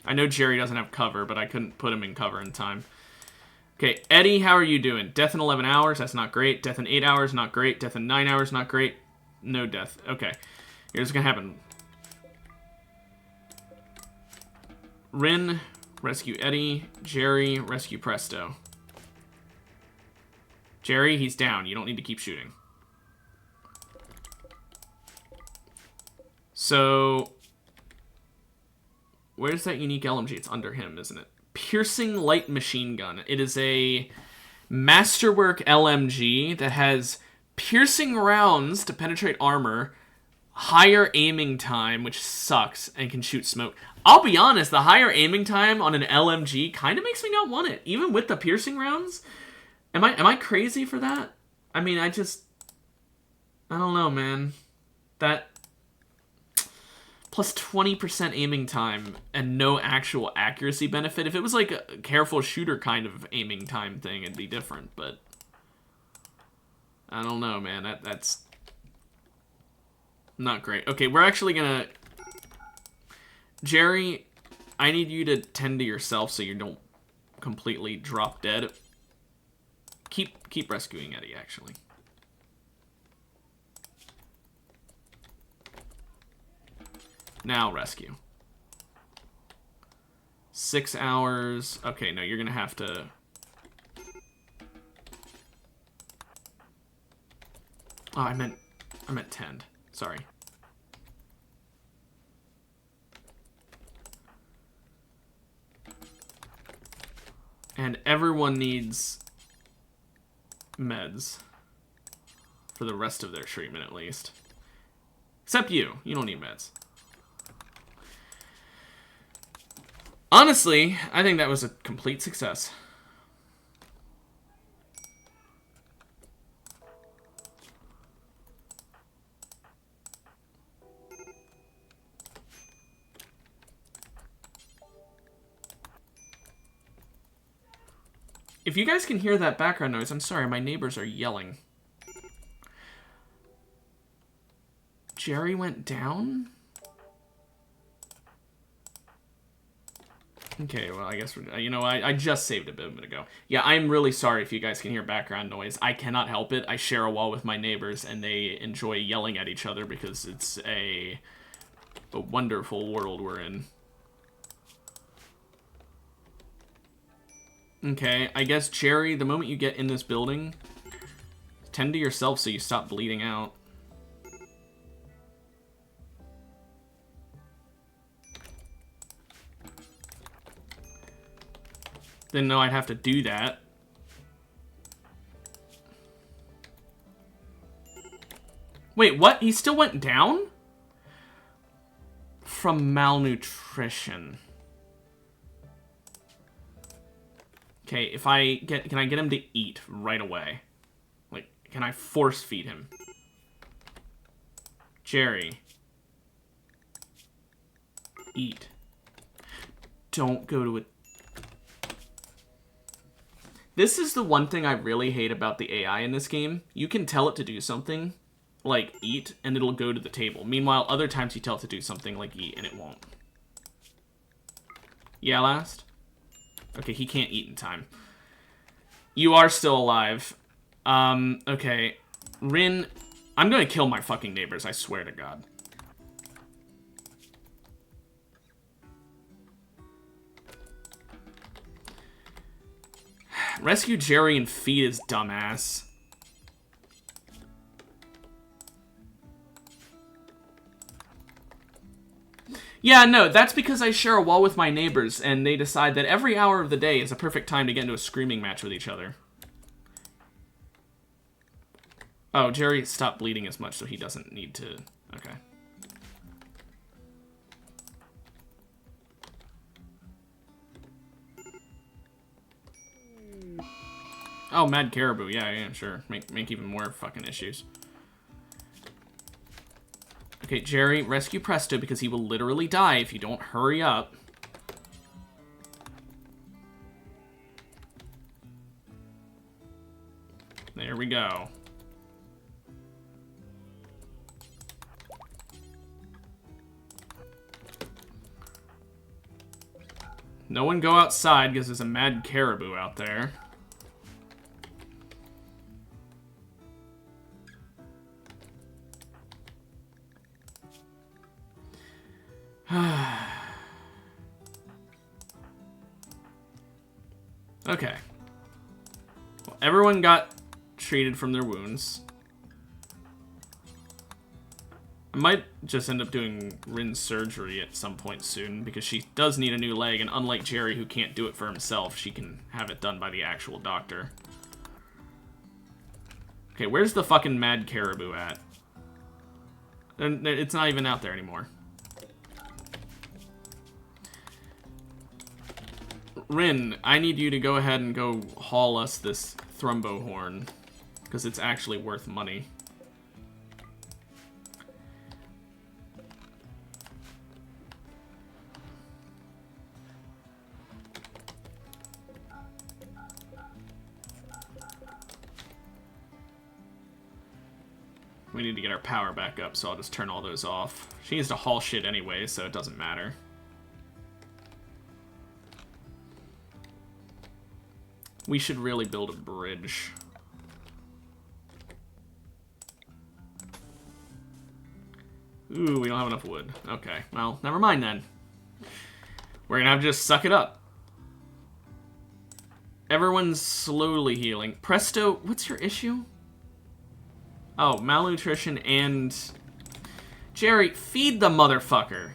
I know Jerry doesn't have cover, but I couldn't put him in cover in time. Okay, Eddie, how are you doing? Death in 11 hours, that's not great. Death in 8 hours, not great. Death in 9 hours, not great. No death. Okay, here's what's gonna happen. Rin, rescue Eddie. Jerry, rescue Presto. Jerry, he's down. You don't need to keep shooting. So... where's that unique LMG? It's under him, isn't it? Piercing light machine gun. It is a masterwork LMG that has piercing rounds to penetrate armor, higher aiming time, which sucks, and can shoot smoke. I'll be honest, the higher aiming time on an LMG kind of makes me not want it, even with the piercing rounds. Am I crazy for that? I mean, I don't know, man. That... plus 20% aiming time and no actual accuracy benefit. If it was like a careful shooter kind of aiming time thing, it'd be different, but... I don't know, man. That's... not great. Okay, we're actually gonna... Jerry, I need you to tend to yourself so you don't completely drop dead. Keep rescuing Eddie, actually. Now rescue. 6 hours. Okay, no, you're gonna have to... oh, I meant tend. Sorry. And everyone needs meds for the rest of their treatment, at least. Except you. You don't need meds. Honestly, I think that was a complete success. If you guys can hear that background noise, I'm sorry, my neighbors are yelling. Jerry went down? Okay, well, I guess, you know, I just saved it a minute ago. Yeah, I'm really sorry if you guys can hear background noise. I cannot help it. I share a wall with my neighbors, and they enjoy yelling at each other because it's a wonderful world we're in. Okay, I guess, Jerry, the moment you get in this building, tend to yourself so you stop bleeding out. Didn't know I'd have to do that. Wait, what? He still went down? From malnutrition. Okay, if I get... Can I get him to eat right away? Like, can I force feed him? Jerry. Eat. Don't go to it. This is the one thing I really hate about the AI in this game. You can tell it to do something, like eat, and it'll go to the table. Meanwhile, other times you tell it to do something like eat, and it won't. Yeah, last? Okay, he can't eat in time. You are still alive. Okay. Rin, I'm gonna kill my fucking neighbors, I swear to God. Rescue Jerry and feed his dumbass. Yeah, no, that's because I share a wall with my neighbors, and they decide that every hour of the day is a perfect time to get into a screaming match with each other. Oh, Jerry stopped bleeding as much, so he doesn't need to... Okay. Oh, Mad Caribou. Yeah, sure. Make even more fucking issues. Okay, Jerry, rescue Presto because he will literally die if you don't hurry up. There we go. No one go outside because there's a Mad Caribou out there. Okay. Well, everyone got treated from their wounds. I might just end up doing Rin's surgery at some point soon, because she does need a new leg, and unlike Jerry, who can't do it for himself, she can have it done by the actual doctor. Okay, where's the fucking Mad Caribou at? It's not even out there anymore. Rin, I need you to go ahead and go haul us this Thrumbo horn, because it's actually worth money. We need to get our power back up, so I'll just turn all those off. She needs to haul shit anyway, so it doesn't matter. We should really build a bridge. Ooh, we don't have enough wood. Okay, well, never mind then. We're gonna have to just suck it up. Everyone's slowly healing. Presto, what's your issue? Oh, malnutrition and... Jerry, feed the motherfucker.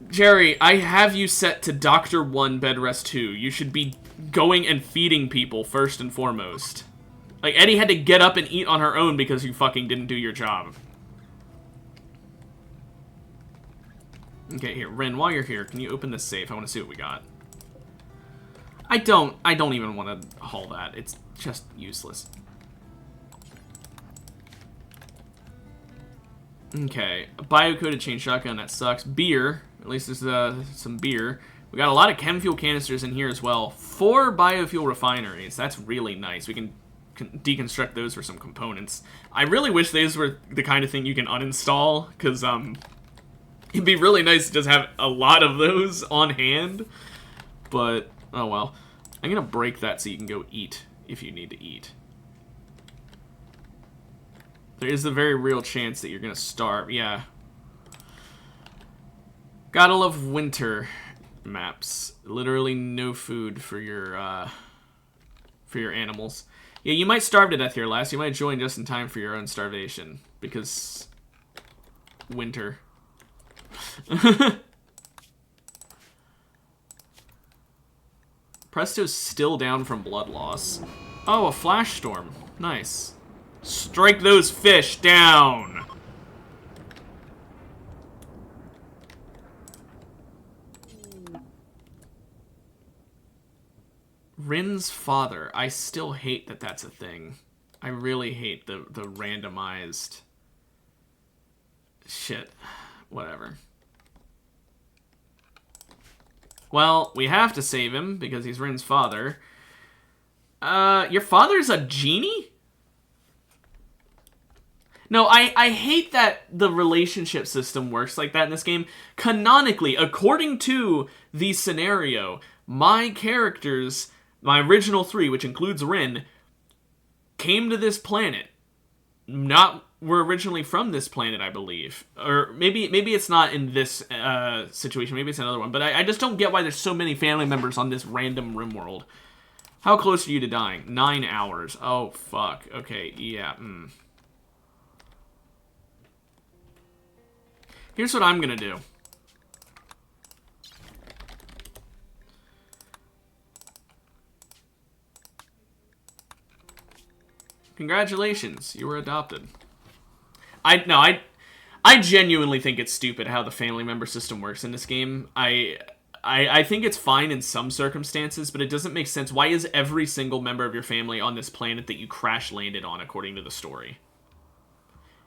Jerry, I have you set to Doctor 1, Bed Rest 2. You should be going and feeding people first and foremost. Like, Eddie had to get up and eat on her own because you fucking didn't do your job. Okay, here, Rin, while you're here, can you open this safe? I want to see what we got. I don't even want to haul that. It's just useless. Okay, a bio-coated chain shotgun, that sucks. Beer, at least there's some beer. We got a lot of chem fuel canisters in here as well. 4 biofuel refineries, that's really nice. We can deconstruct those for some components. I really wish these were the kind of thing you can uninstall, because it'd be really nice to just have a lot of those on hand. But, oh well. I'm gonna break that so you can go eat if you need to eat. There is a very real chance that you're gonna starve. Yeah. Gotta love winter maps. Literally no food for your animals. Yeah, you might starve to death here, lass. You might join just in time for your own starvation. Because... winter. Presto's still down from blood loss. Oh, a flash storm. Nice. Strike those fish down! Rin's father. I still hate that that's a thing. I really hate the randomized shit. Whatever. Well, we have to save him because he's Rin's father. Your father's a genie? No, I hate that the relationship system works like that in this game. Canonically, according to the scenario, my characters, my original 3, which includes Rin, came to this planet. Were originally from this planet, I believe. Or maybe it's not in this situation. Maybe it's another one. But I just don't get why there's so many family members on this random Rimworld. How close are you to dying? 9 hours. Oh, fuck. Okay, yeah. Here's what I'm gonna do. Congratulations, you were adopted. I genuinely think it's stupid how the family member system works in this game. I think it's fine in some circumstances, but it doesn't make sense. Why is every single member of your family on this planet that you crash landed on, according to the story?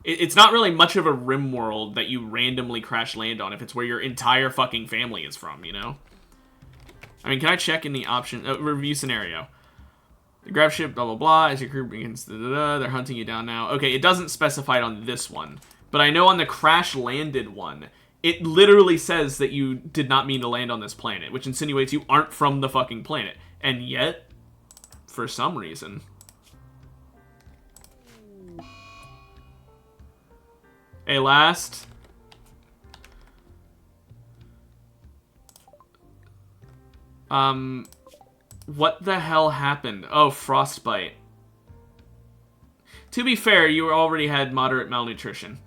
It's not really much of a Rimworld that you randomly crash land on if it's where your entire fucking family is from, you know? I mean, can I check in the option... review scenario. The grab ship, blah, blah, blah. As your crew begins... they're hunting you down now. Okay, it doesn't specify it on this one. But I know on the crash landed one, it literally says that you did not mean to land on this planet, which insinuates you aren't from the fucking planet. And yet, for some reason... Hey, last. What the hell happened? Oh, frostbite. To be fair, you already had moderate malnutrition.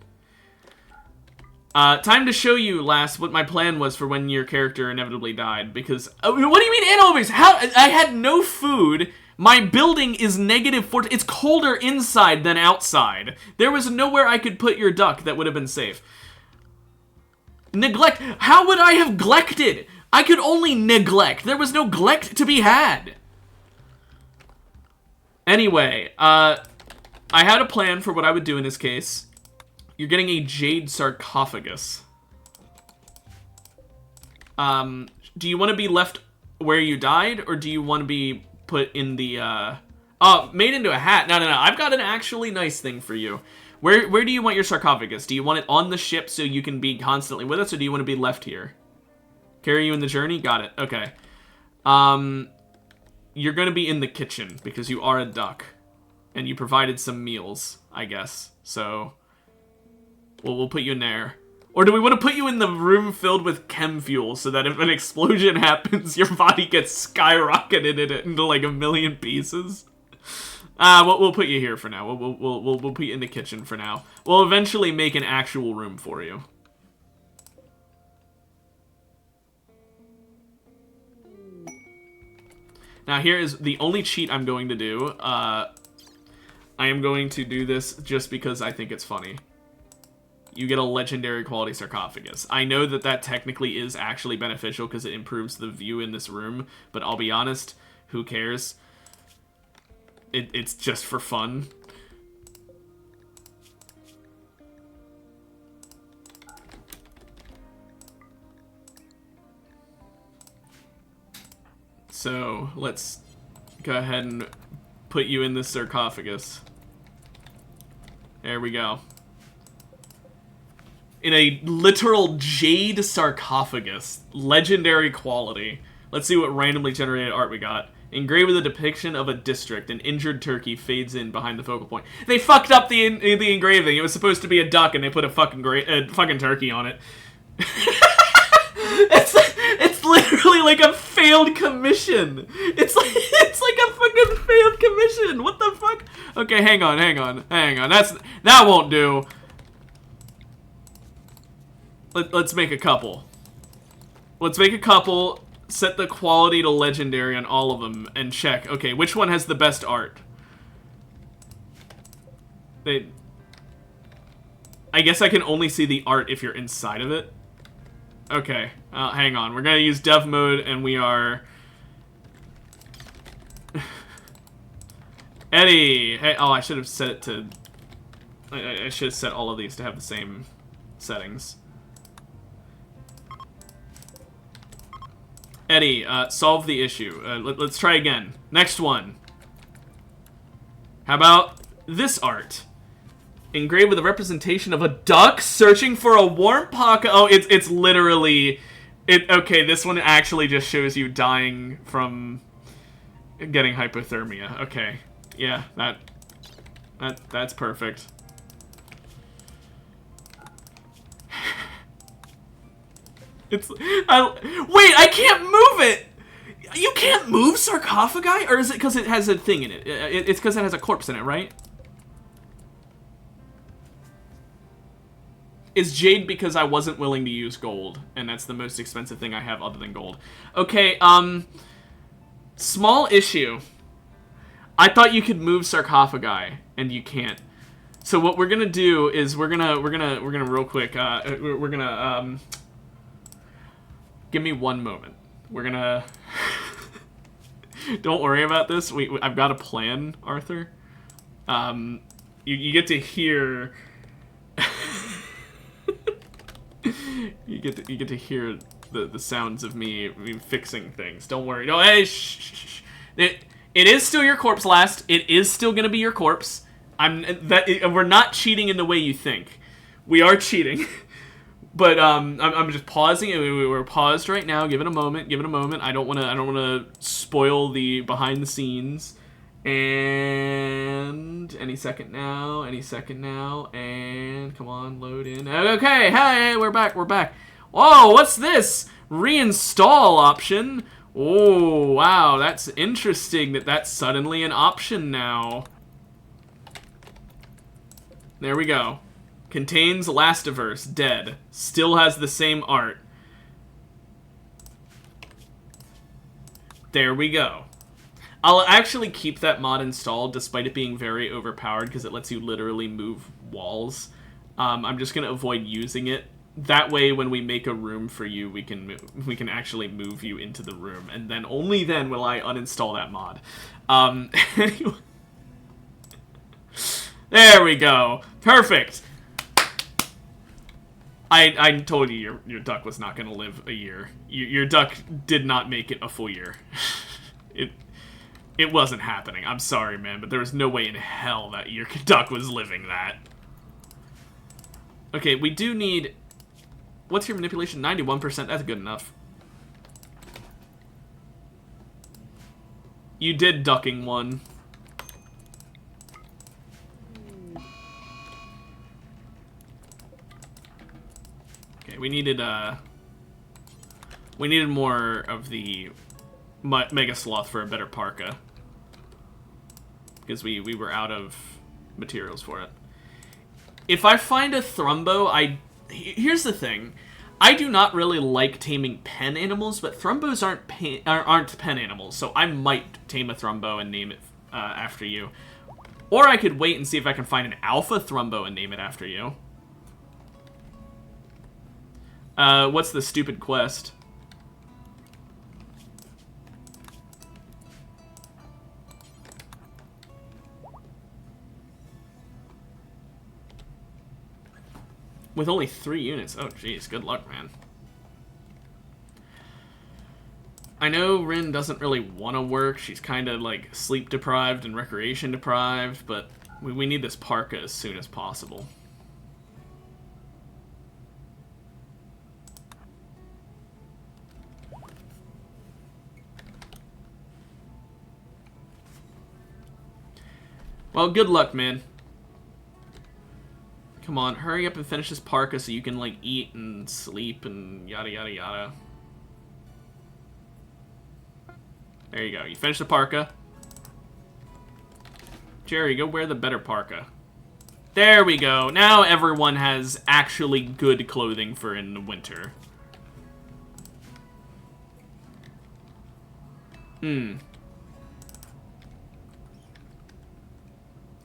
Time to show you, last, what my plan was for when your character inevitably died, because... what do you mean animal? How? I had no food... My building is -4. It's colder inside than outside. There was nowhere I could put your duck that would have been safe. Neglect. How would I have neglected? I could only neglect. There was no neglect to be had. Anyway, I had a plan for what I would do in this case. You're getting a jade sarcophagus. Do you want to be left where you died, or do you want to be... put in the, made into a hat. No, I've got an actually nice thing for you. Where do you want your sarcophagus? Do you want it on the ship so you can be constantly with us, or do you want to be left here? Carry you in the journey? Got it. Okay. You're going to be in the kitchen, because you are a duck. And you provided some meals, I guess. So, we'll put you in there. Or do we want to put you in the room filled with chem fuel so that if an explosion happens, your body gets skyrocketed into like 1,000,000 pieces? We'll put you here for now. We'll put you in the kitchen for now. We'll eventually make an actual room for you. Now here is the only cheat I'm going to do. I am going to do this just because I think it's funny. You get a legendary quality sarcophagus. I know that that technically is actually beneficial because it improves the view in this room, but I'll be honest, who cares? It's just for fun. So, let's go ahead and put you in the sarcophagus. There we go. In a literal jade sarcophagus. Legendary quality. Let's see what randomly generated art we got. Engraved with a depiction of a district. An injured turkey fades in behind the focal point. They fucked up the engraving. It was supposed to be a duck and they put a fucking turkey on it. It's literally like a failed commission. It's like a fucking failed commission. What the fuck? Okay, hang on. That won't do. Let's make a couple. Let's make a couple, set the quality to legendary on all of them, and check. Okay, which one has the best art? I guess I can only see the art if you're inside of it. Okay, hang on. We're gonna use dev mode, and we are... Eddie! Hey, oh, I should have set it to... I should have set all of these to have the same settings. Eddie, solve the issue. Let's try again. Next one. How about this art? Engraved with a representation of a duck searching for a warm pocket. Oh, it's literally... Okay, this one actually just shows you dying from getting hypothermia. Okay. Yeah, that's perfect. Wait, I can't move it! You can't move sarcophagi? Or is it because it has a thing in it? It's because it has a corpse in it, right? Is jade because I wasn't willing to use gold, and that's the most expensive thing I have other than gold. Okay, small issue. I thought you could move sarcophagi, and you can't. So what we're gonna do is we're gonna real quick. We're gonna give me one moment. We're gonna. Don't worry about this. I've got a plan, Arthur. You get to hear. you get to hear the sounds of me fixing things. Don't worry. No, hey, shh. It is still your corpse, last. It is still gonna be your corpse. We're not cheating in the way you think. We are cheating. But I'm just pausing. We're paused right now. Give it a moment. Give it a moment. I don't wanna spoil the behind the scenes. And any second now. Any second now. And come on, load in. Okay, hey, we're back. We're back. Whoa, what's this? Reinstall option. Oh, wow, that's interesting that's suddenly an option now. There we go. Contains Lastiverse, dead. Still has the same art. There we go. I'll actually keep that mod installed despite it being very overpowered because it lets you literally move walls. I'm just going to avoid using it. That way, when we make a room for you, we can actually move you into the room, and then only then will I uninstall that mod. Anyway. There we go. Perfect. I told you your duck was not going to live a year. Your duck did not make it a full year. It wasn't happening. I'm sorry, man, but there was no way in hell that your duck was living that. Okay, we do need... What's your manipulation? 91%. That's good enough. You did ducking one. Okay, we needed more of the Mega Sloth for a better parka. Because we were out of materials for it. If I find a Thrumbo, here's the thing. I do not really like taming pen animals, but Thrumbos aren't pen animals, so I might tame a Thrumbo and name it after you. Or I could wait and see if I can find an Alpha Thrumbo and name it after you. What's the stupid quest? With only 3 units. Oh, jeez. Good luck, man. I know Rin doesn't really want to work. She's kind of, like, sleep-deprived and recreation-deprived, but we need this parka as soon as possible. Well, good luck, man. Come on, hurry up and finish this parka so you can, like, eat and sleep and yada yada yada. There you go. You finish the parka. Jerry, go wear the better parka. There we go. Now everyone has actually good clothing for in the winter.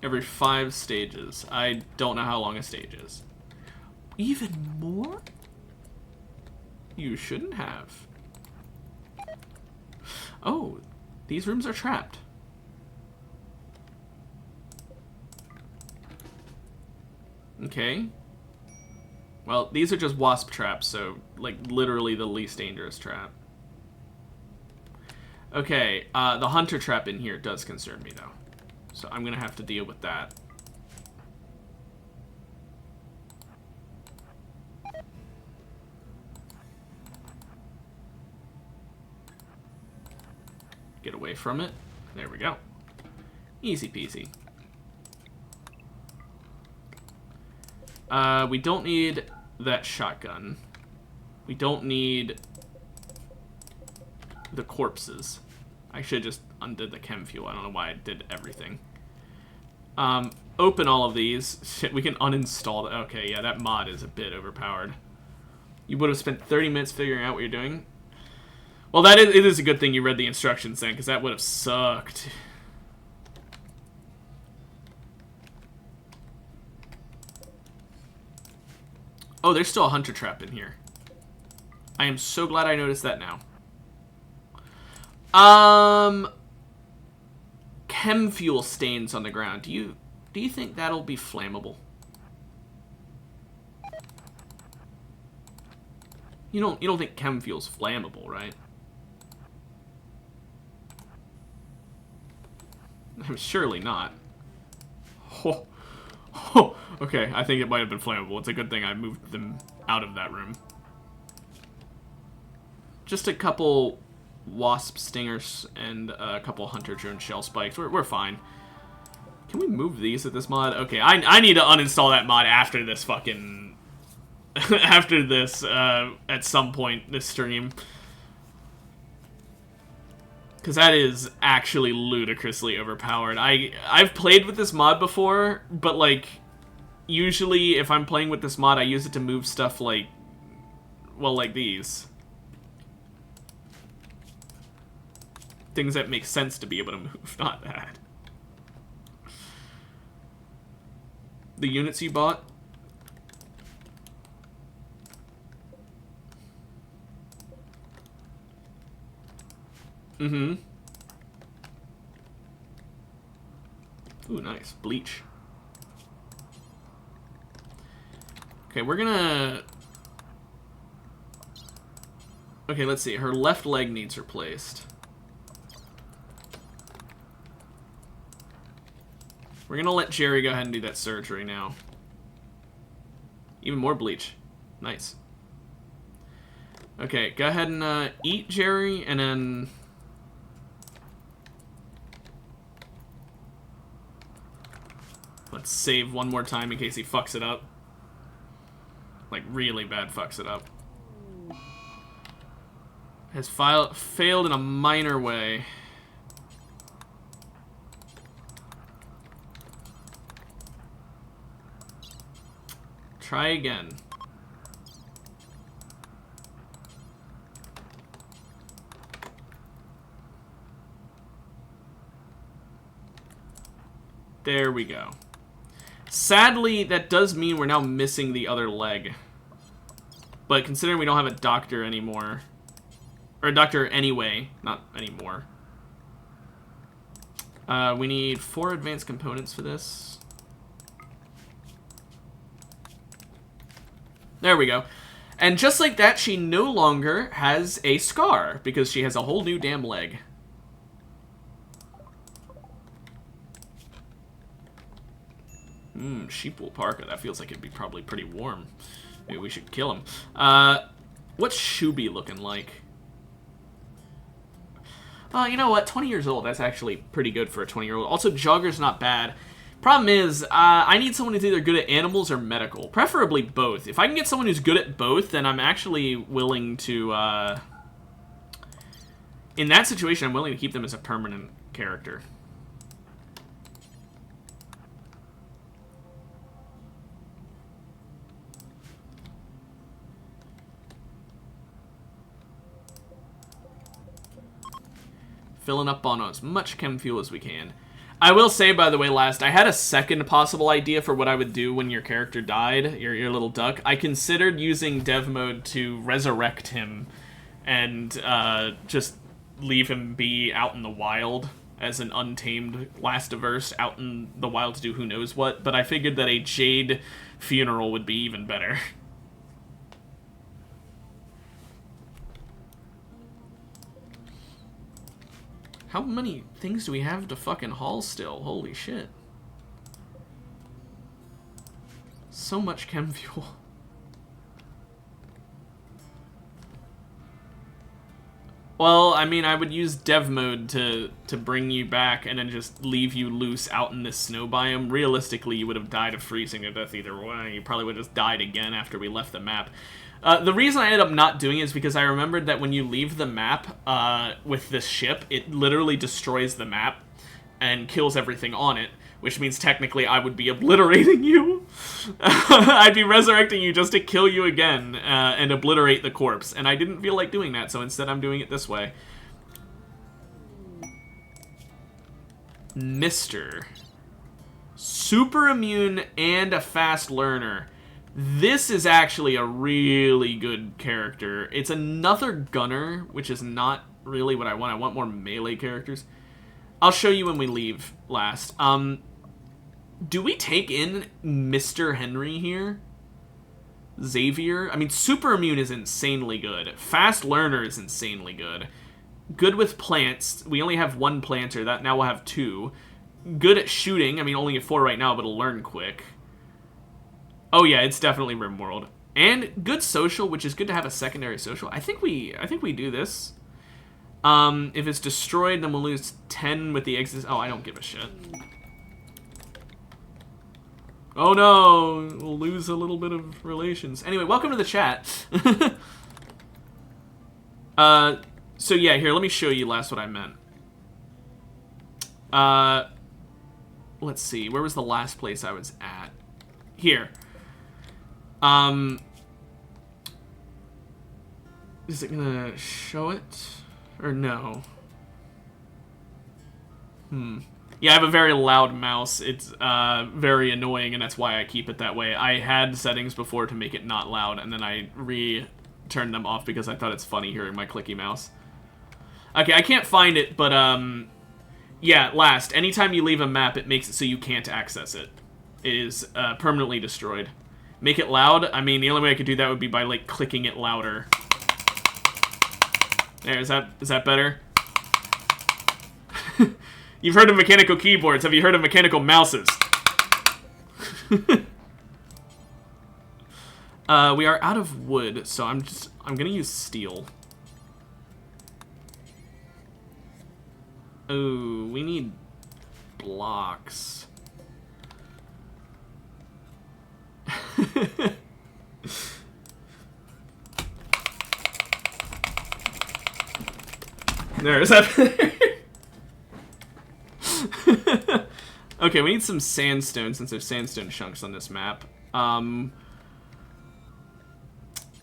Every 5 stages. I don't know how long a stage is. Even more? You shouldn't have. Oh, these rooms are trapped. Okay. Well, these are just wasp traps, so, like, literally the least dangerous trap. Okay, the hunter trap in here does concern me, though. So I'm gonna have to deal with that. Get away from it. There we go. Easy peasy. We don't need that shotgun. We don't need the corpses. I should just undid the chem fuel. I don't know why I did everything. Open all of these. Shit, we can uninstall it. Okay, yeah, that mod is a bit overpowered. You would have spent 30 minutes figuring out what you're doing. Well, it is a good thing you read the instructions then, because that would have sucked. Oh, there's still a hunter trap in here. I am so glad I noticed that now. Chem fuel stains on the ground. Do you think that'll be flammable? You don't think chem fuel's flammable, right? Surely not. Oh. Oh, okay, I think it might have been flammable. It's a good thing I moved them out of that room. Just a couple wasp stingers and a couple hunter drone shell spikes. We're fine. Can we move these with this mod? Okay, I need to uninstall that mod after this fucking... after this, at some point this stream. Because that is actually ludicrously overpowered. I've played with this mod before, but, like, usually if I'm playing with this mod, I use it to move stuff like, well, like these. Things that make sense to be able to move, not that. The units you bought? Mm-hmm. Ooh, nice. Bleach. Okay, we're gonna... Okay, let's see. Her left leg needs replaced. We're gonna let Jerry go ahead and do that surgery now. Even more bleach. Nice. Okay, go ahead and eat Jerry, and then... Let's save one more time in case he fucks it up. Like, really bad fucks it up. Has failed in a minor way. Try again. There we go. Sadly, that does mean we're now missing the other leg. But considering we don't have a doctor anymore, or a doctor anyway, not anymore. We need 4 advanced components for this. There we go. And just like that, she no longer has a scar, because she has a whole new damn leg. Sheepwool parka. That feels like it'd be probably pretty warm. Maybe we should kill him. What's Shuby looking like? You know what? 20 years old. That's actually pretty good for a 20-year-old. Also, Jogger's not bad. Problem is, I need someone who's either good at animals or medical. Preferably both. If I can get someone who's good at both, then I'm actually willing to, in that situation, I'm willing to keep them as a permanent character. Filling up on as much chem fuel as we can. I will say, by the way, I had a second possible idea for what I would do when your character died, your little duck. I considered using dev mode to resurrect him and just leave him be out in the wild as an untamed Lastiverse out in the wild to do who knows what. But I figured that a Jade funeral would be even better. How many things do we have to fucking haul still? Holy shit. So much chem fuel. Well, I mean, I would use dev mode to bring you back and then just leave you loose out in this snow biome. Realistically, you would have died of freezing to death either way. You probably would have just died again after we left the map. The reason I ended up not doing it is because I remembered that when you leave the map with this ship, it literally destroys the map and kills everything on it, which means technically I would be obliterating you. I'd be resurrecting you just to kill you again and obliterate the corpse, and I didn't feel like doing that, so instead I'm doing it this way. Mr. Super immune and a fast learner. This is actually a really good character. It's another gunner, which is not really what I want. I want more melee characters. I'll show you when we leave last. Do we take in Mr. Henry here? Xavier? I mean, super immune is insanely good. Fast learner is insanely good. Good with plants. We only have one planter. That now we'll have two. Good at shooting. I mean, only at 4 right now, but it'll learn quick. Oh yeah, it's definitely Rimworld. And good social, which is good to have a secondary social. I think we do this. If it's destroyed, then we'll lose 10 with the exit. Oh, I don't give a shit. Oh no, we'll lose a little bit of relations. Anyway, welcome to the chat. So yeah, here, let me show you last what I meant. Let's see, where was the last place I was at? Here. Is it gonna show it? Or no? Yeah, I have a very loud mouse. It's very annoying, and that's why I keep it that way. I had settings before to make it not loud, and then I turned them off because I thought it's funny hearing my clicky mouse. Okay, I can't find it, but yeah, last. Anytime you leave a map, it makes it so you can't access it. It is permanently destroyed. Make it loud? I mean, the only way I could do that would be by, like, clicking it louder. There, is that better? You've heard of mechanical keyboards. Have you heard of mechanical mouses? We are out of wood, so I'm gonna use steel. Oh, we need blocks. There, is that Okay, we need some sandstone since there's sandstone chunks on this map.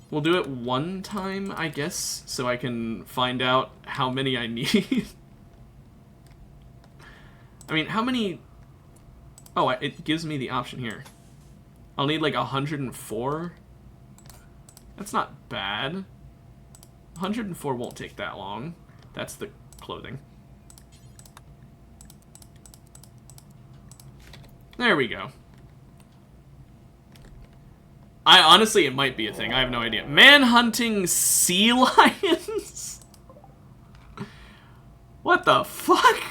We'll do it one time, I guess, so I can find out how many I need. I mean, how many... Oh, it gives me the option here. I'll need like 104. That's not bad. 104 won't take that long. That's the clothing. There we go. Honestly, it might be a thing. I have no idea. Man-hunting sea lions? What the fuck?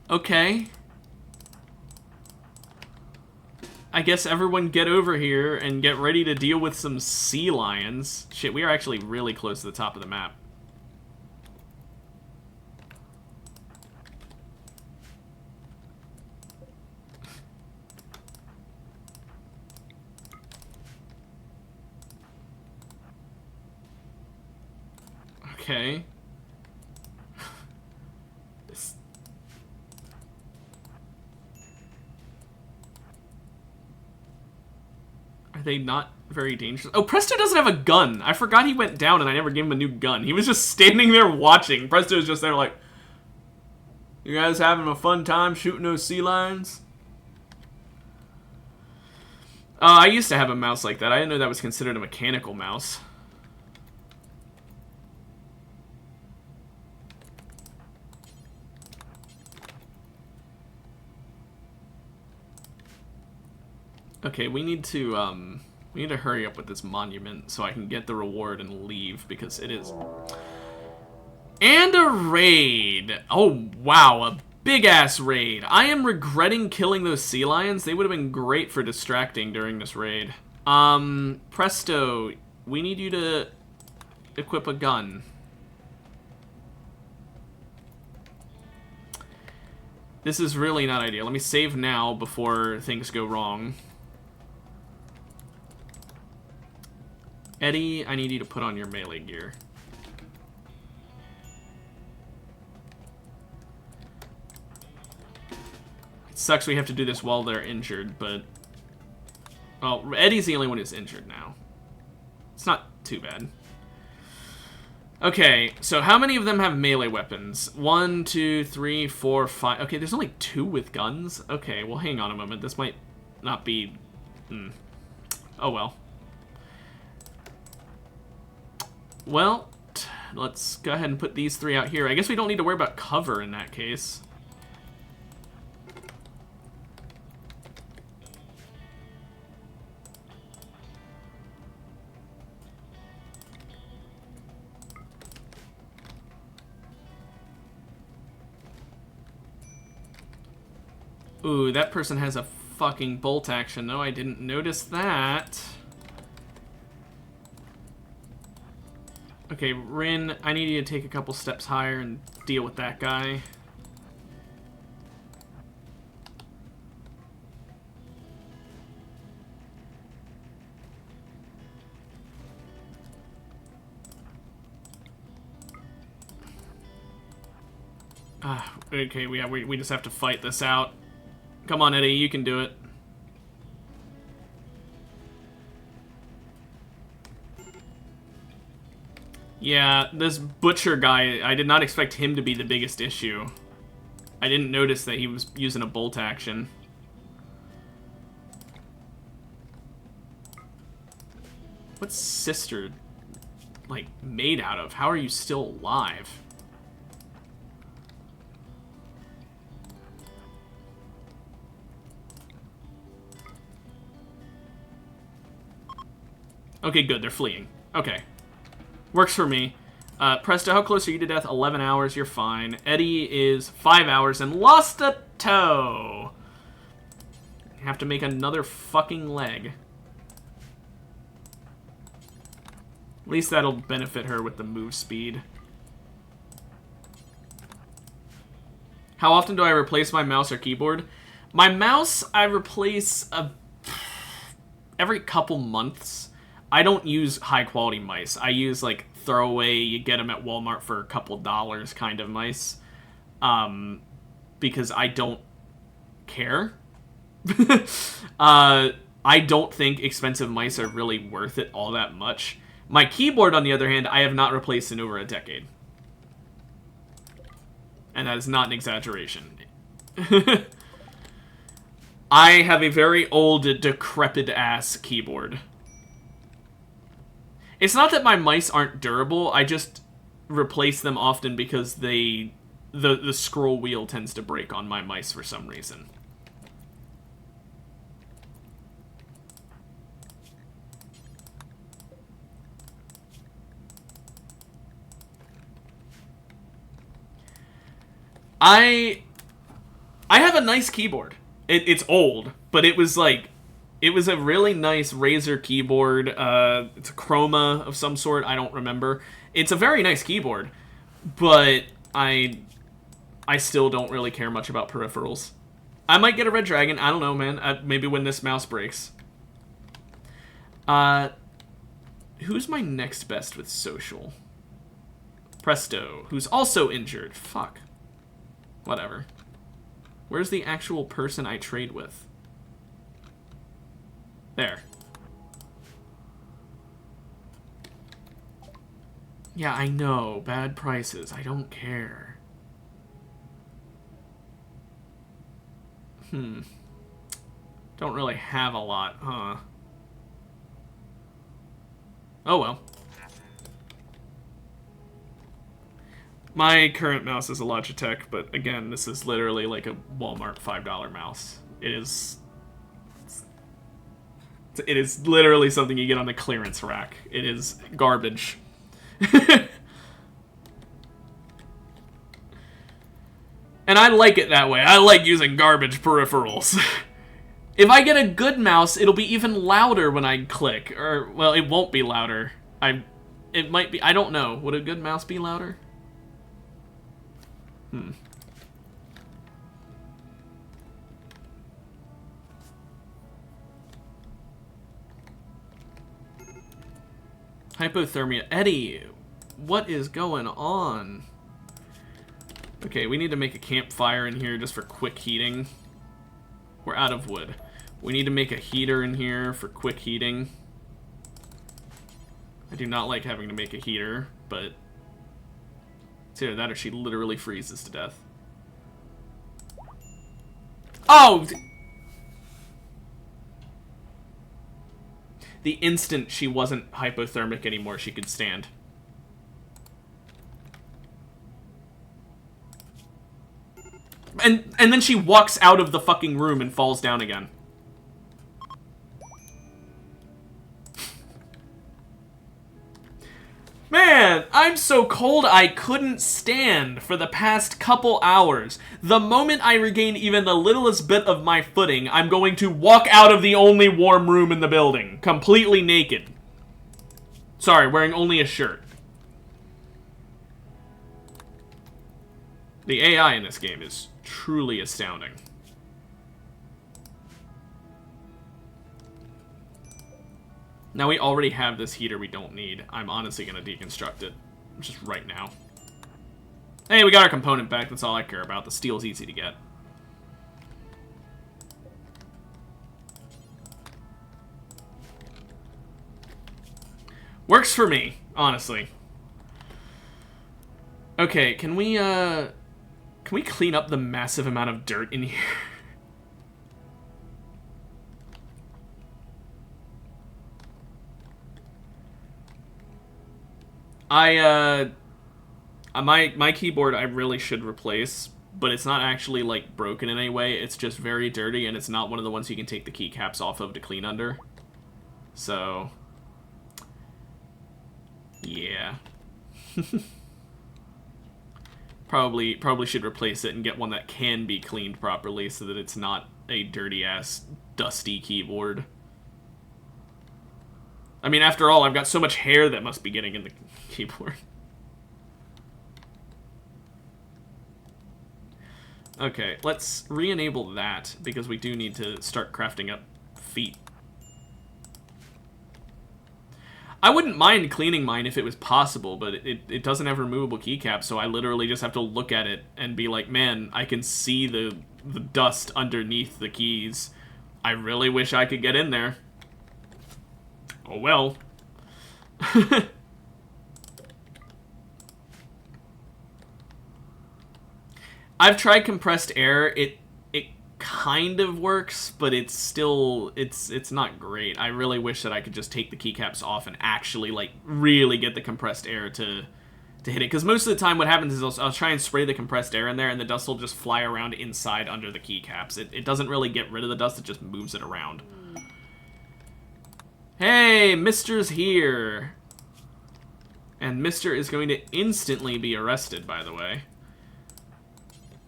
Okay. I guess everyone get over here and get ready to deal with some sea lions. Shit, we are actually really close to the top of the map. Okay. Are they not very dangerous? Oh, Presto doesn't have a gun. I forgot he went down and I never gave him a new gun. He was just standing there watching. Presto was just there like, you guys having a fun time shooting those sea lions? I used to have a mouse like that. I didn't know that was considered a mechanical mouse. Okay, we need to hurry up with this monument so I can get the reward and leave, because it is... And a raid! Oh, wow, a big-ass raid. I am regretting killing those sea lions. They would have been great for distracting during this raid. Presto, we need you to equip a gun. This is really not ideal. Let me save now before things go wrong. Eddie, I need you to put on your melee gear. It sucks we have to do this while they're injured, but... Well, Eddie's the only one who's injured now. It's not too bad. Okay, so how many of them have melee weapons? 1, 2, 3, 4, 5... Okay, there's only 2 with guns? Okay, well, hang on a moment. This might not be... Oh, well. Well, let's go ahead and put these 3 out here. I guess we don't need to worry about cover in that case. Ooh, that person has a fucking bolt action. No, I didn't notice that. Okay, Rin, I need you to take a couple steps higher and deal with that guy. Okay, we just have to fight this out. Come on, Eddie, you can do it. Yeah, this butcher guy, I did not expect him to be the biggest issue. I didn't notice that he was using a bolt action. What's Sister, like, made out of? How are you still alive? Okay, good, they're fleeing. Okay. Works for me. Presto, how close are you to death? 11 hours, you're fine. Eddie is 5 hours and lost a toe. Have to make another fucking leg. At least that'll benefit her with the move speed. How often do I replace my mouse or keyboard? My mouse, I replace every couple months. I don't use high-quality mice. I use, like, throwaway, you get them at Walmart for a couple dollars kind of mice. Because I don't care. I don't think expensive mice are really worth it all that much. My keyboard, on the other hand, I have not replaced in over a decade. And that is not an exaggeration. I have a very old, decrepit-ass keyboard. It's not that my mice aren't durable, I just replace them often because the scroll wheel tends to break on my mice for some reason. I have a nice keyboard. It's old, but it was like... It was a really nice Razer keyboard. It's a Chroma of some sort. I don't remember. It's a very nice keyboard, but I still don't really care much about peripherals. I might get a Red Dragon. I don't know, man. Maybe when this mouse breaks. Who's my next best with social? Presto, who's also injured. Fuck. Whatever. Where's the actual person I trade with? There. Yeah, I know. Bad prices. I don't care. Don't really have a lot, huh? Oh well. My current mouse is a Logitech, but again, this is literally like a Walmart $5 mouse. It is... It is literally something you get on the clearance rack. It is garbage. And I like it that way. I like using garbage peripherals. If I get a good mouse, it'll be even louder when I click. Or, well, it won't be louder. It might be, I don't know. Would a good mouse be louder? Hypothermia. Eddie, what is going on? Okay, we need to make a campfire in here just for quick heating. We're out of wood. We need to make a heater in here for quick heating. I do not like having to make a heater, but it's either that or she literally freezes to death. Oh! The instant she wasn't hypothermic anymore, she could stand. And then she walks out of the fucking room and falls down again. Man, I'm so cold I couldn't stand for the past couple hours. The moment I regain even the littlest bit of my footing, I'm going to walk out of the only warm room in the building, completely naked. Sorry, wearing only a shirt. The AI in this game is truly astounding. Now we already have this heater we don't need. I'm honestly going to deconstruct it. Just right now. Hey, we got our component back. That's all I care about. The steel's easy to get. Works for me, honestly. Okay, can we clean up the massive amount of dirt in here? My keyboard I really should replace, but it's not actually, like, broken in any way. It's just very dirty, and it's not one of the ones you can take the keycaps off of to clean under. So, yeah. Probably should replace it and get one that can be cleaned properly so that it's not a dirty-ass, dusty keyboard. I mean, after all, I've got so much hair that must be getting in the keyboard. Okay, let's re-enable that, because we do need to start crafting up feet. I wouldn't mind cleaning mine if it was possible, but it doesn't have removable keycaps, so I literally just have to look at it and be like, man, I can see the dust underneath the keys. I really wish I could get in there. Oh well. I've tried compressed air. It kind of works, but it's still it's not great. I really wish that I could just take the keycaps off and actually like really get the compressed air to hit it. Because most of the time what happens is I'll try and spray the compressed air in there and the dust will just fly around inside under the keycaps. It doesn't really get rid of the dust, it just moves it around. Hey, Mister's here. And Mister is going to instantly be arrested, by the way.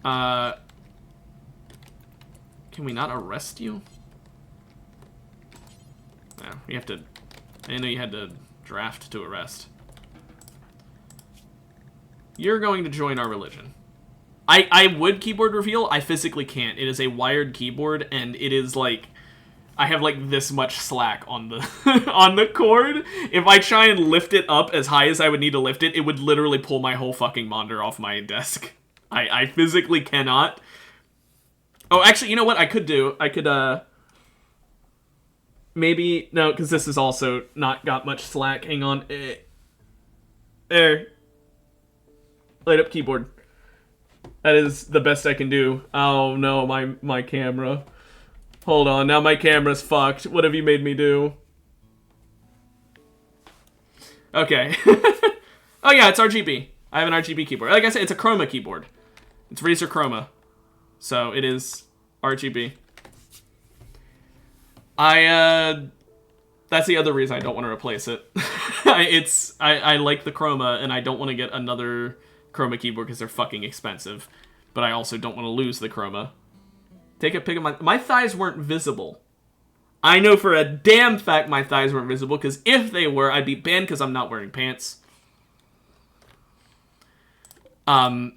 Can we not arrest you? No, we have to... I didn't know you had to draft to arrest. You're going to join our religion. I would keyboard reveal. I physically can't. It is a wired keyboard, and it is like... I have like this much slack on the on the cord. If I try and lift it up as high as I would need to lift it, it would literally pull my whole fucking monitor off my desk. I physically cannot. Oh, actually, you know what I could do? I could, maybe... No, because this is also not got much slack. Hang on. There. Light up keyboard. That is the best I can do. Oh, no, my camera. Hold on, now my camera's fucked. What have you made me do? Okay. Oh yeah, it's RGB. I have an RGB keyboard. Like I said, it's a Chroma keyboard. It's Razer Chroma. So it is RGB. I That's the other reason I don't want to replace it. I like the chroma, and I don't want to get another chroma keyboard because they're fucking expensive. But I also don't want to lose the chroma. Take a pic of my thighs weren't visible. I know for a damn fact my thighs weren't visible, because if they were, I'd be banned because I'm not wearing pants. Can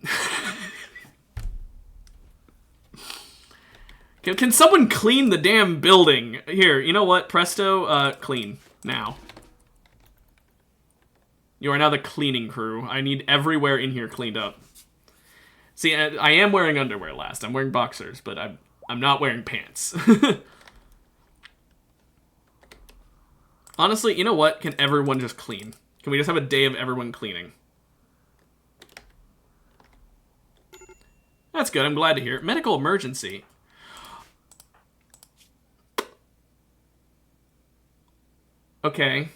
someone clean the damn building? Here, you know what? Presto, clean. Now. You are now the cleaning crew. I need everywhere in here cleaned up. See, I am wearing underwear last. I'm wearing boxers, but I'm not wearing pants. Honestly, you know what? Can everyone just clean? Can we just have a day of everyone cleaning? That's good. I'm glad to hear it. Medical emergency. Okay.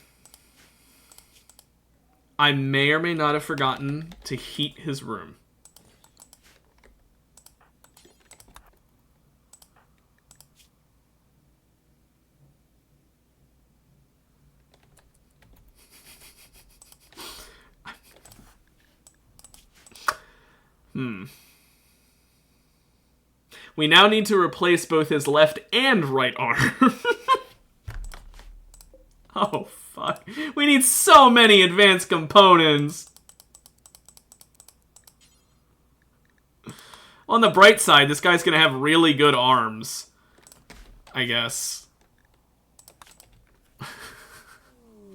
I may or may not have forgotten to heat his room. We now need to replace both his left and right arm. Oh, fuck. We need so many advanced components. On the bright side, this guy's gonna have really good arms. I guess.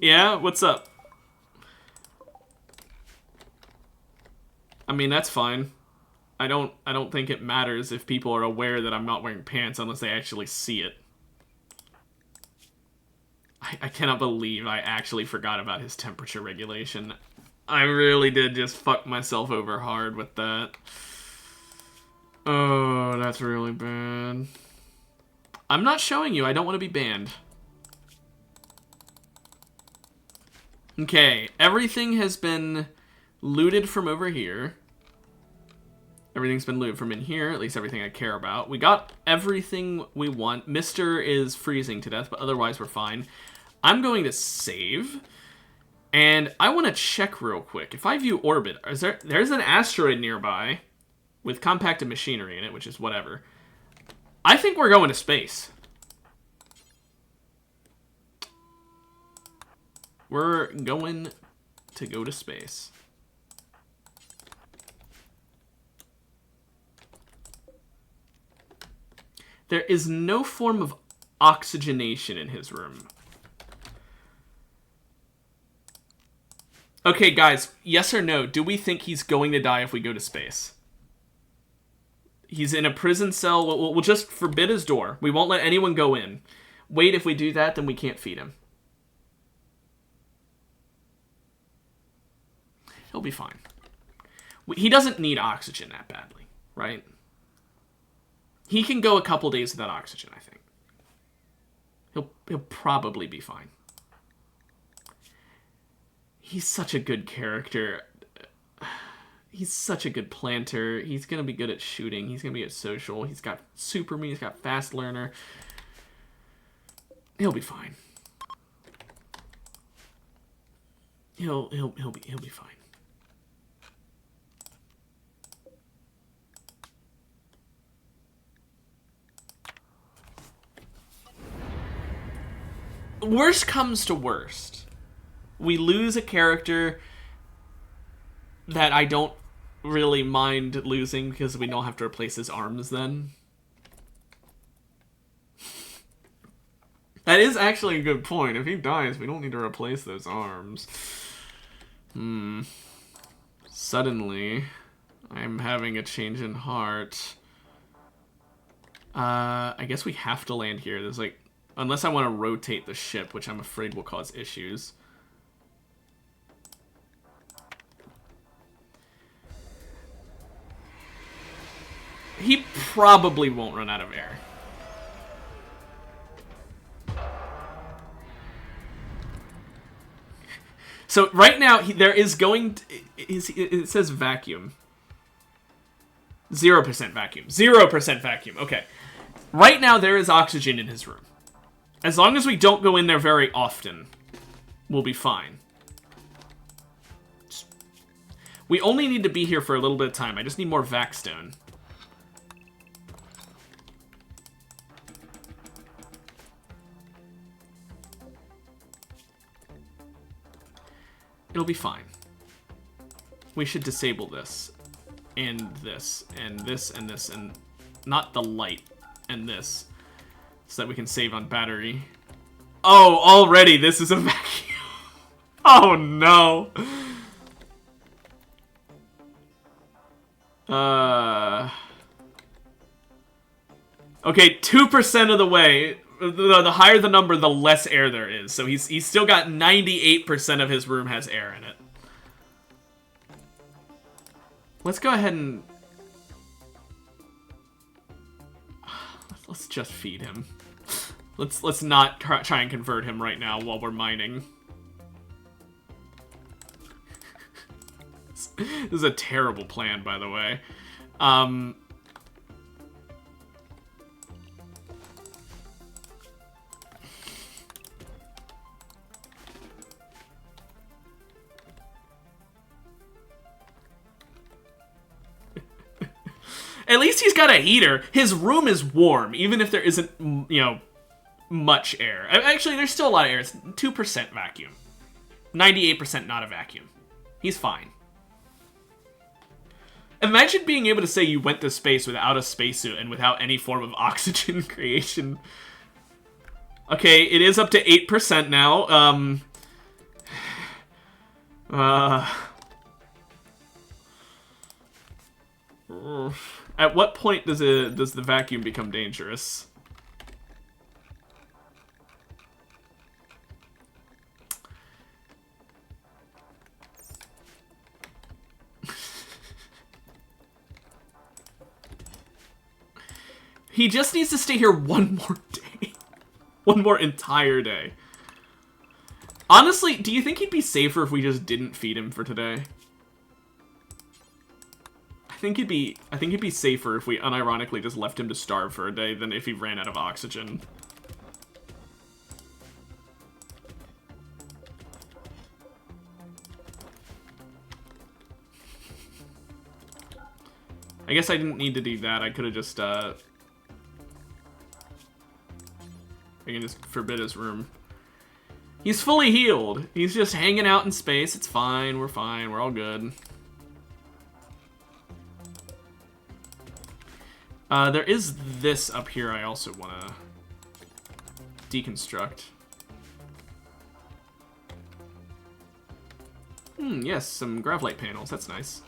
Yeah? What's up? I mean, that's fine. I don't think it matters if people are aware that I'm not wearing pants unless they actually see it. I cannot believe I actually forgot about his temperature regulation. I really did just fuck myself over hard with that. Oh, that's really bad. I'm not showing you. I don't want to be banned. Okay, everything has been looted from over here. Everything's been looted from in here, at least everything I care about. We got everything we want. Mister is freezing to death, but otherwise we're fine. I'm going to save, and I want to check real quick. If I view orbit, there's an asteroid nearby with compacted machinery in it, which is whatever. I think we're going to space. We're going to go to space. There is no form of oxygenation in his room. Okay, guys, yes or no, do we think he's going to die if we go to space? He's in a prison cell. We'll just forbid his door. We won't let anyone go in. Wait, if we do that, then we can't feed him. He'll be fine. He doesn't need oxygen that badly, right? He can go a couple days without oxygen, I think. He'll probably be fine. He's such a good character. He's such a good planter. He's going to be good at shooting. He's going to be at social. He's got super me. He's got fast learner. He'll be fine. He'll be fine. Worst comes to worst. We lose a character that I don't really mind losing because we don't have to replace his arms then. That is actually a good point. If he dies, we don't need to replace those arms. Suddenly, I'm having a change in heart. I guess we have to land here. There's like... Unless I want to rotate the ship, which I'm afraid will cause issues. He probably won't run out of air. So right now, there is going to... It says vacuum. 0% vacuum. 0% vacuum. Okay. Right now, there is oxygen in his room. As long as we don't go in there very often, we'll be fine. We only need to be here for a little bit of time. I just need more Vaxstone. It'll be fine. We should disable this. And this. And this. And this. And not the light. And this. So that we can save on battery. Oh, already this is a vacuum. Oh, no. Okay, 2% of the way. The higher the number, the less air there is. So he's still got 98% of his room has air in it. Let's go ahead and... Let's just feed him. Let's not try and convert him right now while we're mining. This is a terrible plan, by the way. At least he's got a heater. His room is warm, even if there isn't, you know, much air. Actually, there's still a lot of air. It's 2% vacuum. 98% not a vacuum. He's fine. Imagine being able to say you went to space without a spacesuit and without any form of oxygen creation. Okay, it is up to 8% now. At what point does the vacuum become dangerous? He just needs to stay here one more day. One more entire day. Honestly, do you think he'd be safer if we just didn't feed him for today? I think he'd be safer if we unironically just left him to starve for a day than if he ran out of oxygen. I guess I didn't need to do that. I could have just, I can just forbid his room. He's fully healed. He's just hanging out in space. It's fine. We're fine. We're all good. There is this up here I also want to deconstruct. Yes, some graphite panels. That's nice.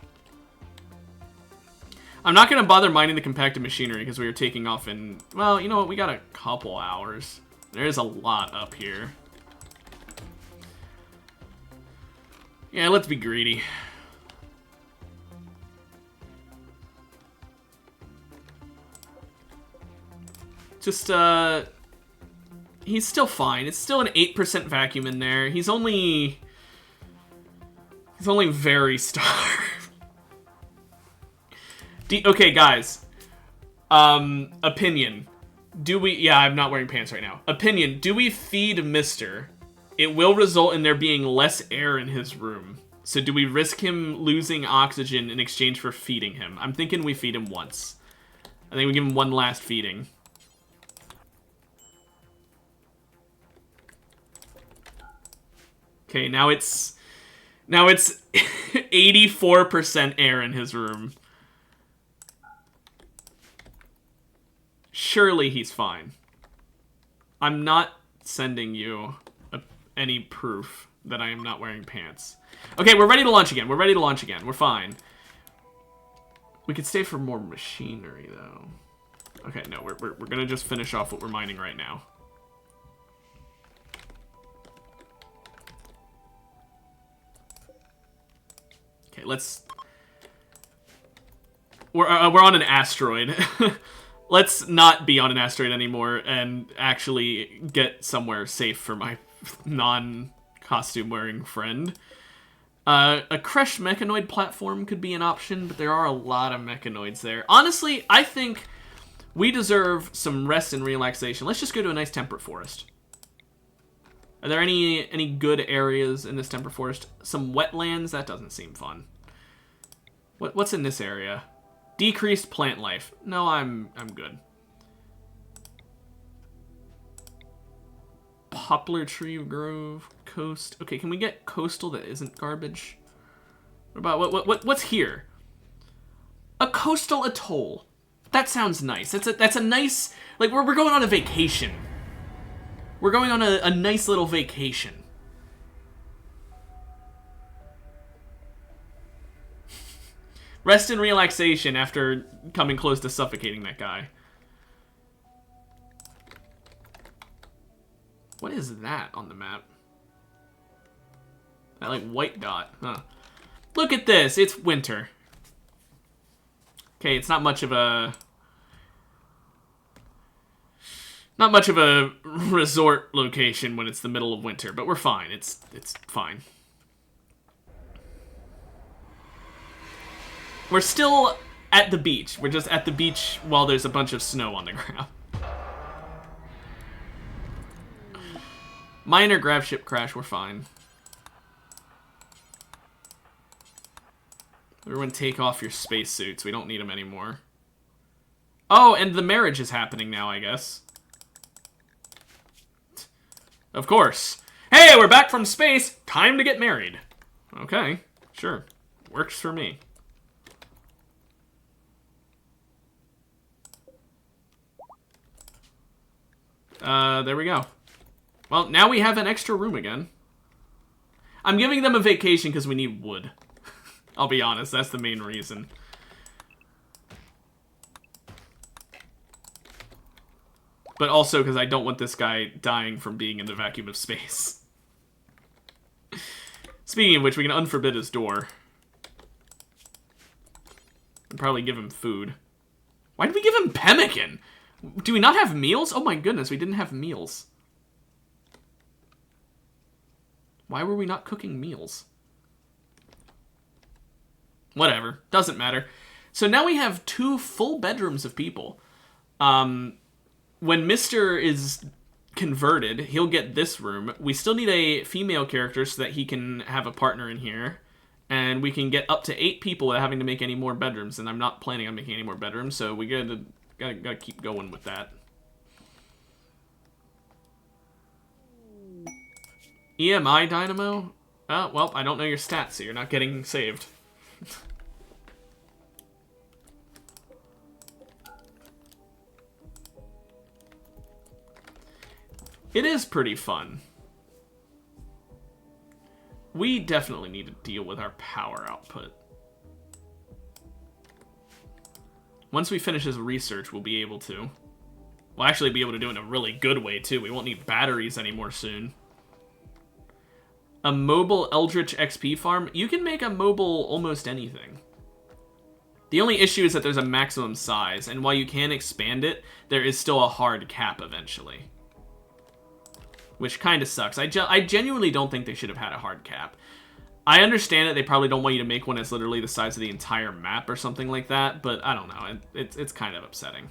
I'm not going to bother mining the compacted machinery because we are taking off in... Well, you know what? We got a couple hours. There's a lot up here. Yeah, let's be greedy. Just, he's still fine. It's still an 8% vacuum in there. He's only very starved. Okay, guys. Opinion. Do we... Yeah, I'm not wearing pants right now. Opinion. Do we feed Mister? It will result in there being less air in his room. So do we risk him losing oxygen in exchange for feeding him? I'm thinking we feed him once. I think we give him one last feeding. Okay, now it's 84% air in his room. Surely he's fine. I'm not sending you any proof that I am not wearing pants. Okay, we're ready to launch again. We're ready to launch again. We're fine. We could stay for more machinery, though. Okay, no, we're gonna just finish off what we're mining right now. Okay, let's... We're on an asteroid. Let's not be on an asteroid anymore and actually get somewhere safe for my non-costume wearing friend. A crushed mechanoid platform could be an option, but there are a lot of mechanoids there. Honestly, I think we deserve some rest and relaxation. Let's just go to a nice temperate forest. Are there any good areas in this Temper Forest? Some wetlands? That doesn't seem fun. What's in this area? Decreased plant life. No, I'm good. Poplar Tree Grove, coast. Okay, can we get coastal that isn't garbage? What about what's here? A coastal atoll. That sounds nice. That's a nice, like, we're going on a vacation. We're going on a nice little vacation. Rest and relaxation after coming close to suffocating that guy. What is that on the map? That, like, white dot, huh? Look at this, it's winter. Okay, it's not much of a resort location when it's the middle of winter, but we're fine. It's fine. We're still at the beach. We're just at the beach while there's a bunch of snow on the ground. Minor grav ship crash, we're fine. Everyone take off your spacesuits. We don't need them anymore. Oh, and the marriage is happening now, I guess. Of course. Hey, we're back from space. Time to get married. Okay, sure. Works for me. There we go. Well, now we have an extra room again. I'm giving them a vacation because we need wood. I'll be honest, that's the main reason. But also because I don't want this guy dying from being in the vacuum of space. Speaking of which, we can unforbid his door. And probably give him food. Why did we give him pemmican? Do we not have meals? Oh my goodness, we didn't have meals. Why were we not cooking meals? Whatever, doesn't matter. So now we have 2 full bedrooms of people. When Mr. is converted, he'll get this room. We still need a female character so that he can have a partner in here. And we can get up to 8 people without having to make any more bedrooms. And I'm not planning on making any more bedrooms, so we gotta keep going with that. EMI Dynamo? Oh, well, I don't know your stats, so you're not getting saved. It is pretty fun. We definitely need to deal with our power output. Once we finish his research, we'll be able to. We'll actually be able to do it in a really good way, too. We won't need batteries anymore soon. A mobile Eldritch XP farm? You can make a mobile almost anything. The only issue is that there's a maximum size, and while you can expand it, there is still a hard cap eventually. Which kind of sucks. I genuinely don't think they should have had a hard cap. I understand that they probably don't want you to make one that's literally the size of the entire map or something like that, but I don't know. It's kind of upsetting.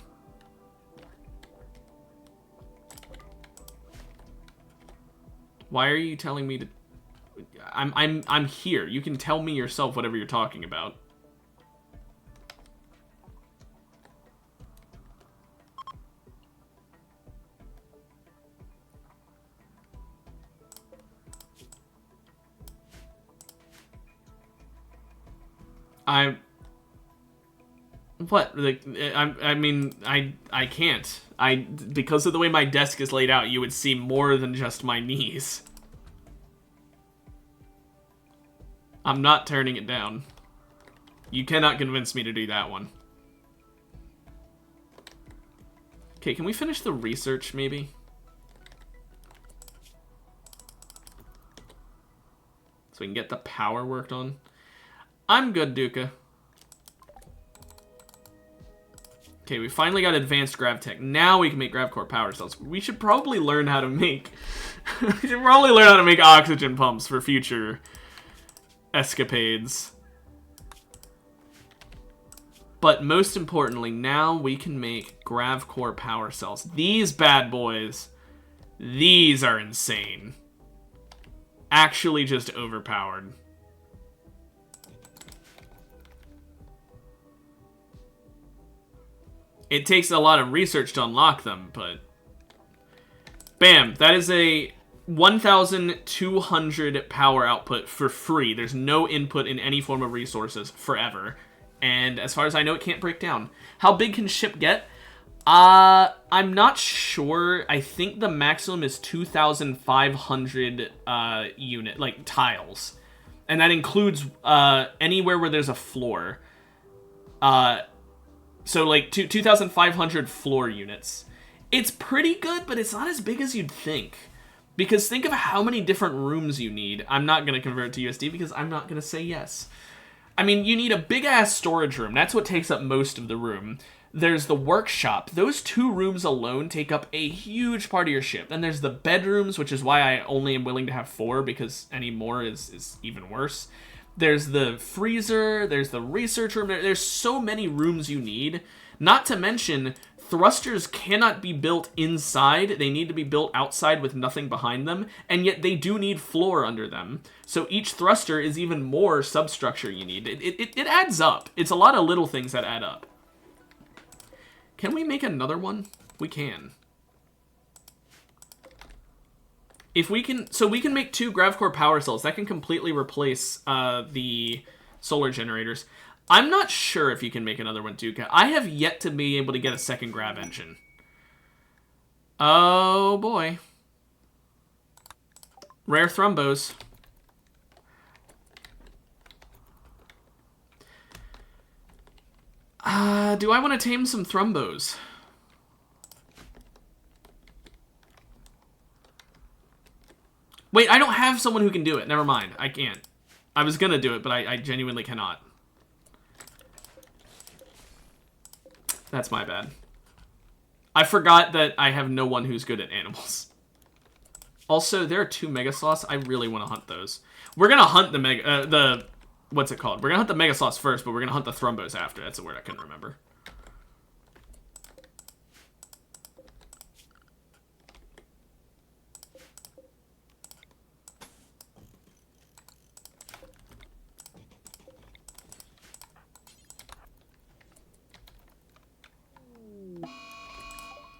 Why are you telling me to... I'm here. You can tell me yourself whatever you're talking about. What? Like, I mean, I can't. Because of the way my desk is laid out, you would see more than just my knees. I'm not turning it down. You cannot convince me to do that one. Okay, can we finish the research, maybe? So we can get the power worked on. I'm good, Duca. Okay, we finally got advanced gravtech. Now we can make gravcore power cells. We should probably learn how to make... we should probably learn how to make oxygen pumps for future escapades. But most importantly, now we can make gravcore power cells. These bad boys, these are insane. actually just overpowered. It takes a lot of research to unlock them, but... Bam! That is a 1,200 power output for free. There's no input in any form of resources forever. And as far as I know, it can't break down. How big can ship get? I'm not sure. I think the maximum is 2,500 tiles. And that includes anywhere where there's a floor. So, like, 2,500 floor units. It's pretty good, but it's not as big as you'd think. Because think of how many different rooms you need. I'm not going to convert it to USD because I'm not going to say yes. I mean, you need a big-ass storage room. That's what takes up most of the room. There's the workshop. Those 2 rooms alone take up a huge part of your ship. Then there's the bedrooms, which is why I only am willing to have 4, because any more is even worse. There's the freezer, there's the research room, there's so many rooms you need. Not to mention, thrusters cannot be built inside, they need to be built outside with nothing behind them, and yet they do need floor under them. So each thruster is even more substructure you need. It adds up. It's a lot of little things that add up. Can we make another one? We can. If we can, so we can make 2 GravCore power cells. That can completely replace the solar generators. I'm not sure if you can make another one, Duca. I have yet to be able to get a second grav engine. Oh, boy. Rare thrombos. Do I want to tame some thrombos? Wait, I don't have someone who can do it. Never mind. I can't. I was gonna do it, but I genuinely cannot. That's my bad. I forgot that I have no one who's good at animals. Also, there are 2 mega sloths. I really want to hunt those. We're gonna hunt the what's it called? We're gonna hunt the mega sloths first, but we're gonna hunt the thrombos after. That's a word I couldn't remember.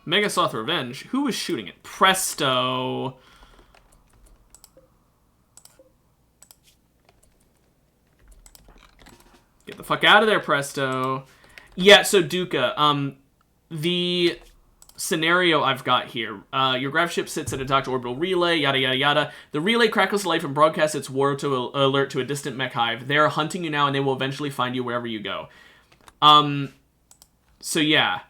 Megasloth Revenge? Who was shooting it? Presto. Get the fuck out of there, Presto. Yeah, so Duca, the scenario I've got here. Your grav ship sits at a docked orbital relay, yada yada yada. The relay crackles to life and broadcasts its war to alert to a distant mech hive. They are hunting you now, and they will eventually find you wherever you go. So yeah.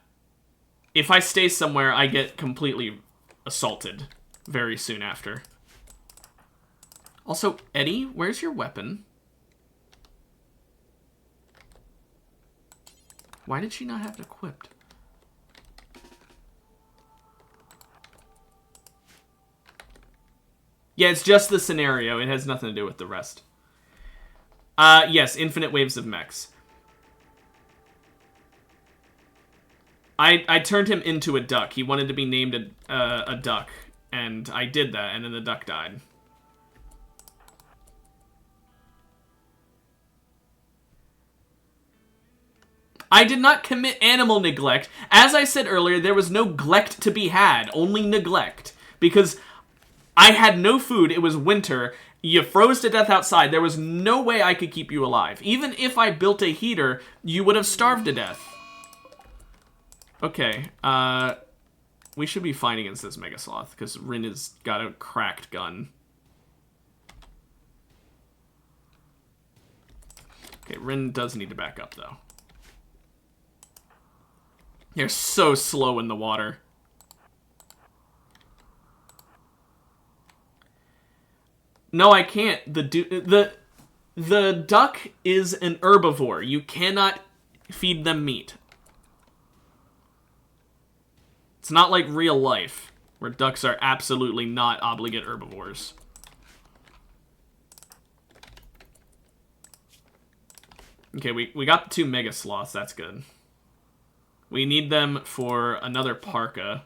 If I stay somewhere, I get completely assaulted very soon after. Also, Eddie, where's your weapon? Why did she not have it equipped? Yeah, it's just the scenario. It has nothing to do with the rest. Yes, infinite waves of mechs. I turned him into a duck. He wanted to be named a duck, and I did that, and then the duck died. I did not commit animal neglect. As I said earlier, there was no neglect to be had, only neglect. Because I had no food, it was winter, you froze to death outside, there was no way I could keep you alive. Even if I built a heater, you would have starved to death. Okay, we should be fine against this Mega Sloth, because Rin has got a cracked gun. Okay, Rin does need to back up, though. You're so slow in the water. No, I can't. The duck is an herbivore. You cannot feed them meat. It's not like real life, where ducks are absolutely not obligate herbivores. Okay, we got the 2 Mega Sloths. That's good. We need them for another parka.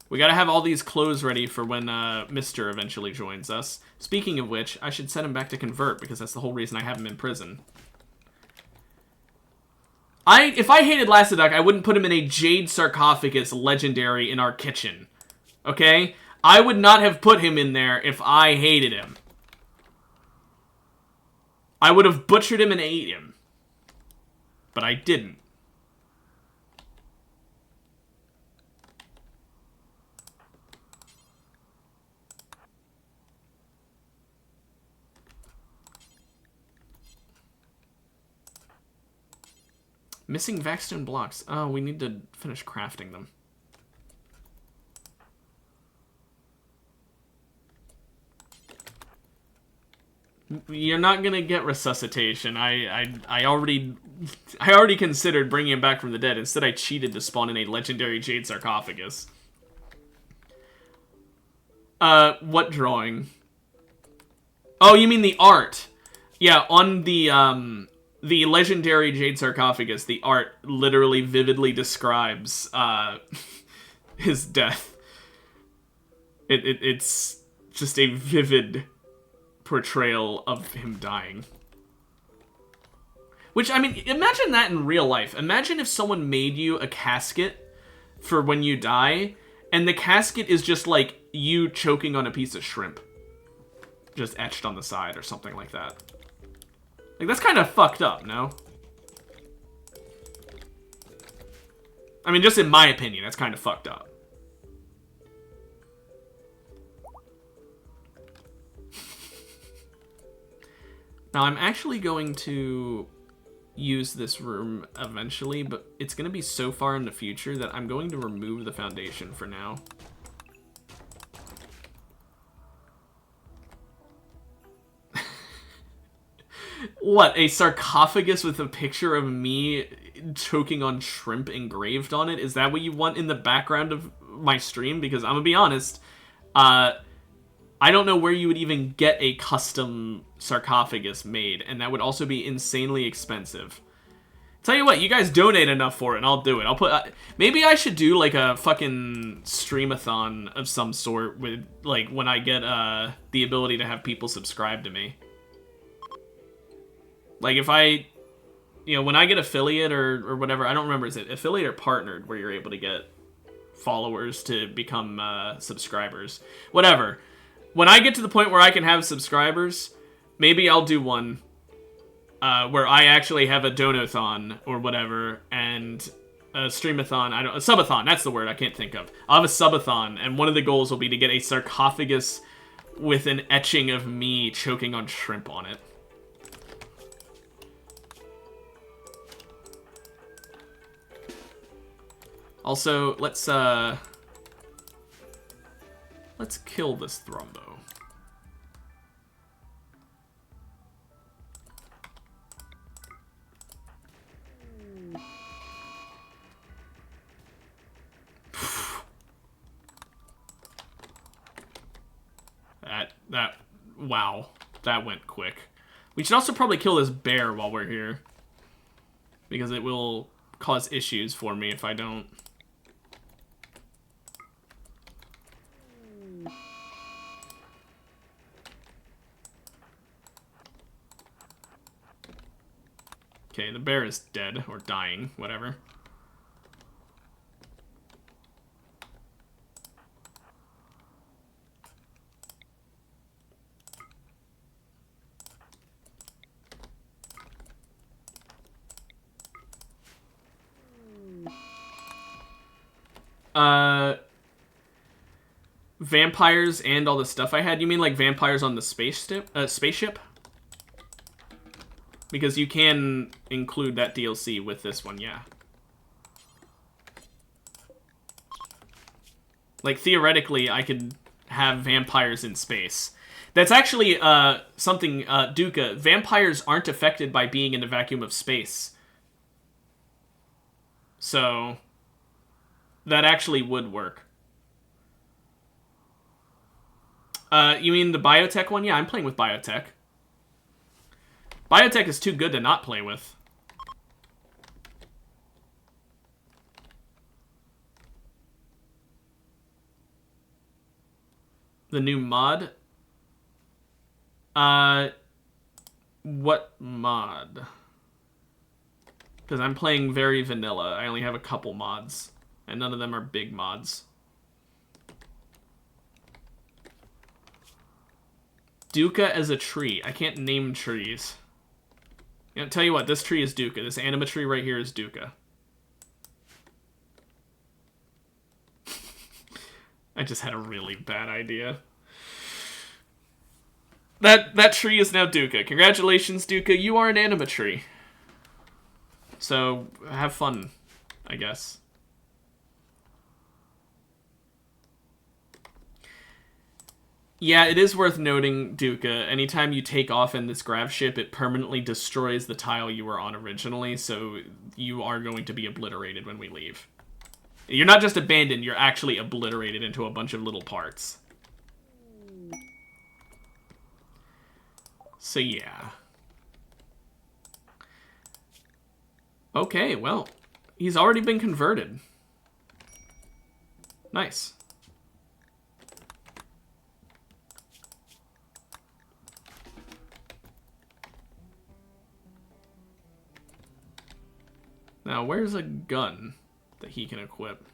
We gotta have all these clothes ready for when Mr. eventually joins us. Speaking of which, I should send him back to convert, because that's the whole reason I have him in prison. If I hated Lassiduck, I wouldn't put him in a Jade Sarcophagus legendary in our kitchen. Okay? I would not have put him in there if I hated him. I would have butchered him and ate him. But I didn't. Missing Vaxstone blocks. Oh, we need to finish crafting them. You're not gonna get resuscitation. I already considered bringing him back from the dead. Instead, I cheated to spawn in a legendary Jade Sarcophagus. What drawing? Oh, you mean the art? Yeah, on the legendary Jade Sarcophagus, the art literally vividly describes his death. It's just a vivid portrayal of him dying. Which, I mean, imagine that in real life. Imagine if someone made you a casket for when you die, and the casket is just like you choking on a piece of shrimp. Just etched on the side or something like that. Like, that's kind of fucked up, no? I mean, just in my opinion, that's kind of fucked up. Now, I'm actually going to use this room eventually, but it's going to be so far in the future that I'm going to remove the foundation for now. What, a sarcophagus with a picture of me choking on shrimp engraved on it? Is that what you want in the background of my stream? Because I'm gonna be honest, I don't know where you would even get a custom sarcophagus made, and that would also be insanely expensive. Tell you what, you guys donate enough for it, and I'll do it. I'll put maybe I should do like a fucking streamathon of some sort with like when I get the ability to have people subscribe to me. Like, if I, you know, when I get affiliate or whatever, I don't remember, is it affiliate or partnered, where you're able to get followers to become subscribers? Whatever. When I get to the point where I can have subscribers, maybe I'll do one where I actually have a donathon or whatever, and a streamathon, a subathon, that's the word I can't think of. I'll have a subathon, and one of the goals will be to get a sarcophagus with an etching of me choking on shrimp on it. Also, let's kill this Thrumbo. Wow, that went quick. We should also probably kill this bear while we're here, because it will cause issues for me if I don't. Okay, the bear is dead, or dying, whatever. Vampires and all the stuff I had? You mean like vampires on the spaceship? Because you can include that DLC with this one, yeah. Like, theoretically, I could have vampires in space. That's actually something, Duca. Vampires aren't affected by being in the vacuum of space. So, that actually would work. You mean the biotech one? Yeah, I'm playing with biotech. Biotech is too good to not play with. The new mod? What mod? Because I'm playing very vanilla. I only have a couple mods, and none of them are big mods. Duca as a tree. I can't name trees. You know, tell you what, this tree is Duca. This anima tree right here is Duca. I just had a really bad idea. That tree is now Duca. Congratulations, Duca. You are an anima tree. So, have fun, I guess. Yeah, it is worth noting, Duca, anytime you take off in this grav ship, it permanently destroys the tile you were on originally, so you are going to be obliterated when we leave. You're not just abandoned, you're actually obliterated into a bunch of little parts. So yeah. Okay, well, he's already been converted. Nice. Now, where's a gun that he can equip?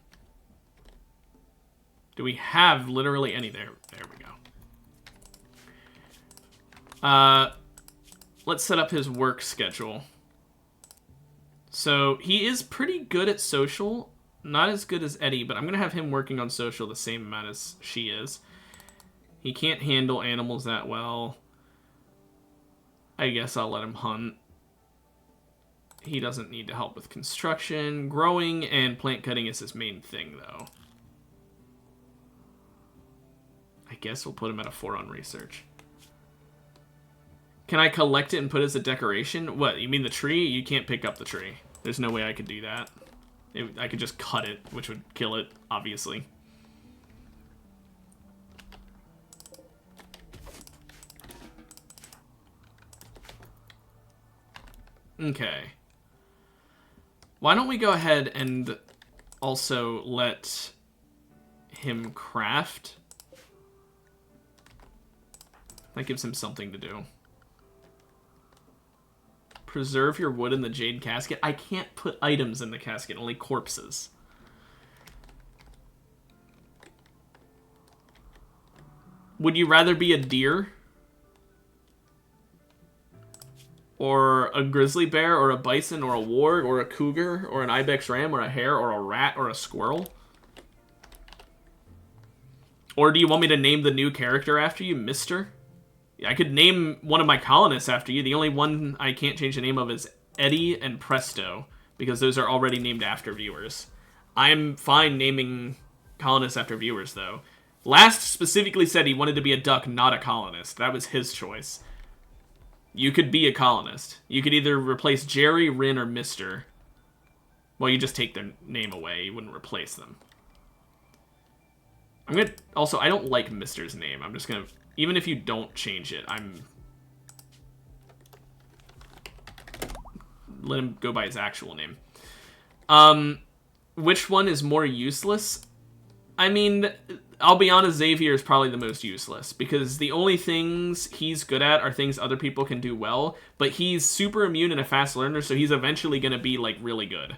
Do we have literally any? There we go. Let's set up his work schedule. So, he is pretty good at social. Not as good as Eddie, but I'm going to have him working on social the same amount as she is. He can't handle animals that well. I guess I'll let him hunt. He doesn't need to help with construction. Growing and plant cutting is his main thing, though. I guess we'll put him at a 4 on research. Can I collect it and put it as a decoration? What, you mean the tree? You can't pick up the tree. There's no way I could do that. I could just cut it, which would kill it, obviously. Okay. Why don't we go ahead and also let him craft? That gives him something to do. Preserve your wood in the jade casket. I can't put items in the casket, only corpses. Would you rather be a deer? Or a grizzly bear, or a bison, or a warg, or a cougar, or an ibex ram, or a hare, or a rat, or a squirrel? Or do you want me to name the new character after you, Mister? I could name one of my colonists after you. The only one I can't change the name of is Eddie and Presto, because those are already named after viewers. I'm fine naming colonists after viewers, though. Last specifically said he wanted to be a duck, not a colonist. That was his choice. You could be a colonist. You could either replace Jerry, Rin, or Mister. Well, you just take their name away. You wouldn't replace them. I'm gonna... Also, I don't like Mister's name. I'm just gonna... Even if you don't change it, let him go by his actual name. Which one is more useless? I mean, I'll be honest, Xavier is probably the most useless, because the only things he's good at are things other people can do well, but he's super immune and a fast learner, so he's eventually gonna be, like, really good.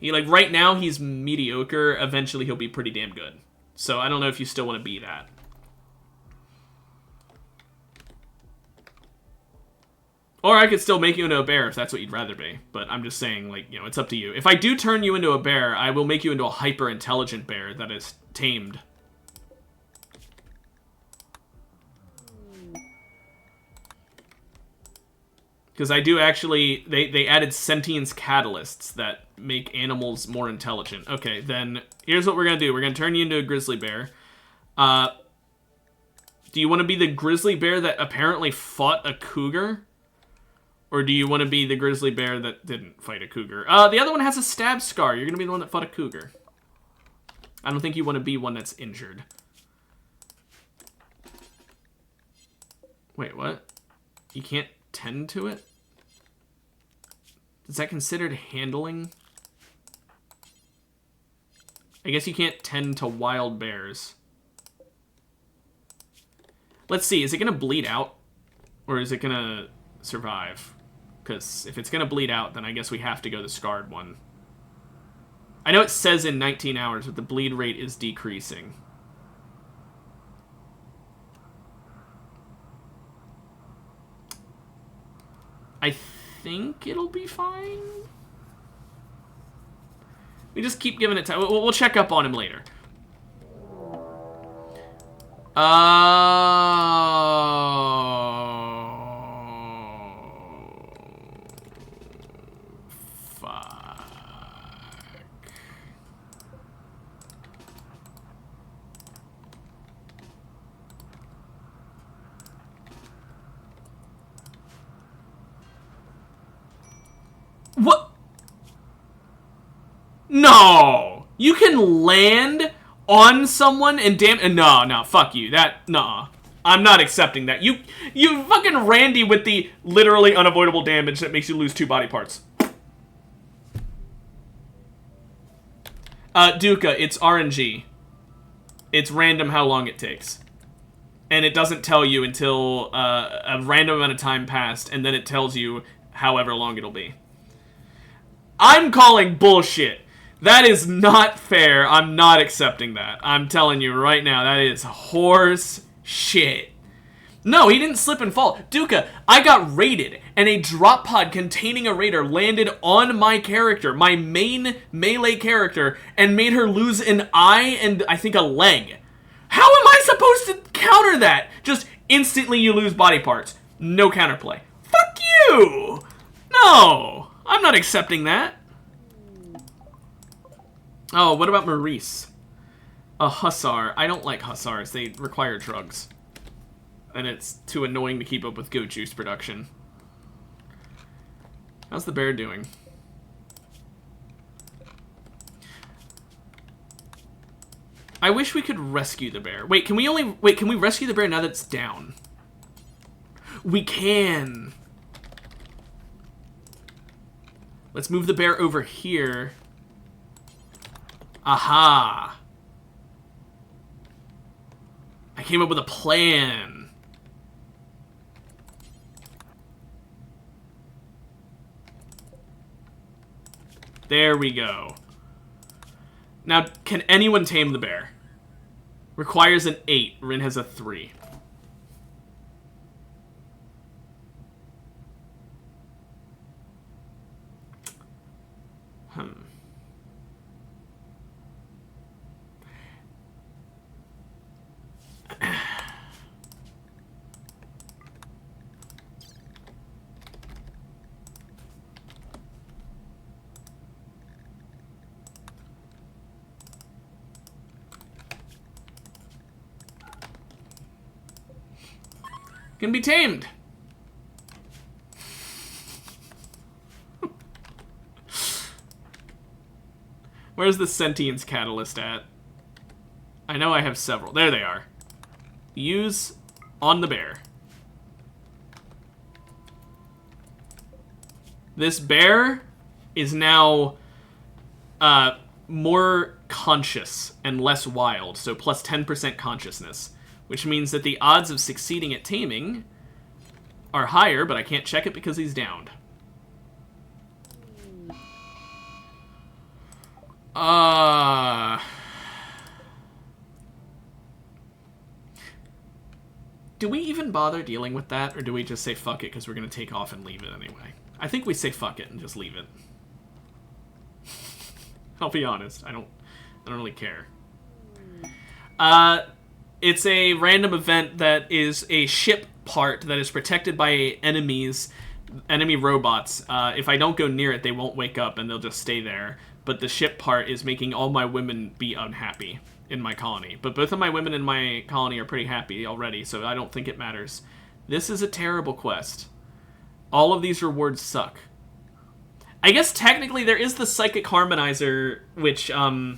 Right now, he's mediocre. Eventually, he'll be pretty damn good. So, I don't know if you still want to be that. Or I could still make you into a bear if that's what you'd rather be. But I'm just saying, like, you know, it's up to you. If I do turn you into a bear, I will make you into a hyper-intelligent bear that is tamed. Because I do actually... They added sentience catalysts that make animals more intelligent. Okay, then here's what we're going to do. We're going to turn you into a grizzly bear. Do you want to be the grizzly bear that apparently fought a cougar? Or do you want to be the grizzly bear that didn't fight a cougar? The other one has a stab scar. You're going to be the one that fought a cougar. I don't think you want to be one that's injured. Wait, what? You can't tend to it? Is that considered handling? I guess you can't tend to wild bears. Let's see, is it going to bleed out? Or is it going to survive? Because if it's going to bleed out, then I guess we have to go the scarred one. I know it says in 19 hours, but the bleed rate is decreasing. I think it'll be fine. We just keep giving it time. We'll check up on him later. Fuck. What? No! You can land on someone and no, fuck you. Nah. I'm not accepting that. You fucking Randy with the literally unavoidable damage that makes you lose 2 body parts. Duca, it's RNG. It's random how long it takes. And it doesn't tell you until a random amount of time passed, and then it tells you however long it'll be. I'm calling bullshit. That is not fair. I'm not accepting that. I'm telling you right now, that is horse shit. No, he didn't slip and fall. Duca, I got raided, and a drop pod containing a raider landed on my character, my main melee character, and made her lose an eye and I think a leg. How am I supposed to counter that? Just instantly you lose body parts. No counterplay. Fuck you! No, I'm not accepting that. Oh, what about Maurice? A hussar. I don't like hussars. They require drugs. And it's too annoying to keep up with goat juice production. How's the bear doing? I wish we could rescue the bear. Wait, can we rescue the bear now that it's down? We can. Let's move the bear over here. Aha. I came up with a plan. There we go. Now, can anyone tame the bear? Requires an 8. Rin has a 3. Can be tamed. Where's the sentience catalyst at? I know I have several. There they are. Use on the bear. This bear is now more conscious and less wild, so plus 10% consciousness, which means that the odds of succeeding at taming are higher, but I can't check it because he's downed. Do we even bother dealing with that, or do we just say fuck it because we're going to take off and leave it anyway? I think we say fuck it and just leave it. I'll be honest, I don't really care. It's a random event that is a ship part that is protected by enemy robots. If I don't go near it, they won't wake up and they'll just stay there. But the ship part is making all my women be unhappy in my colony. But both of my women in my colony are pretty happy already, so I don't think it matters. This is a terrible quest. All of these rewards suck. I guess technically there is the Psychic Harmonizer, which, I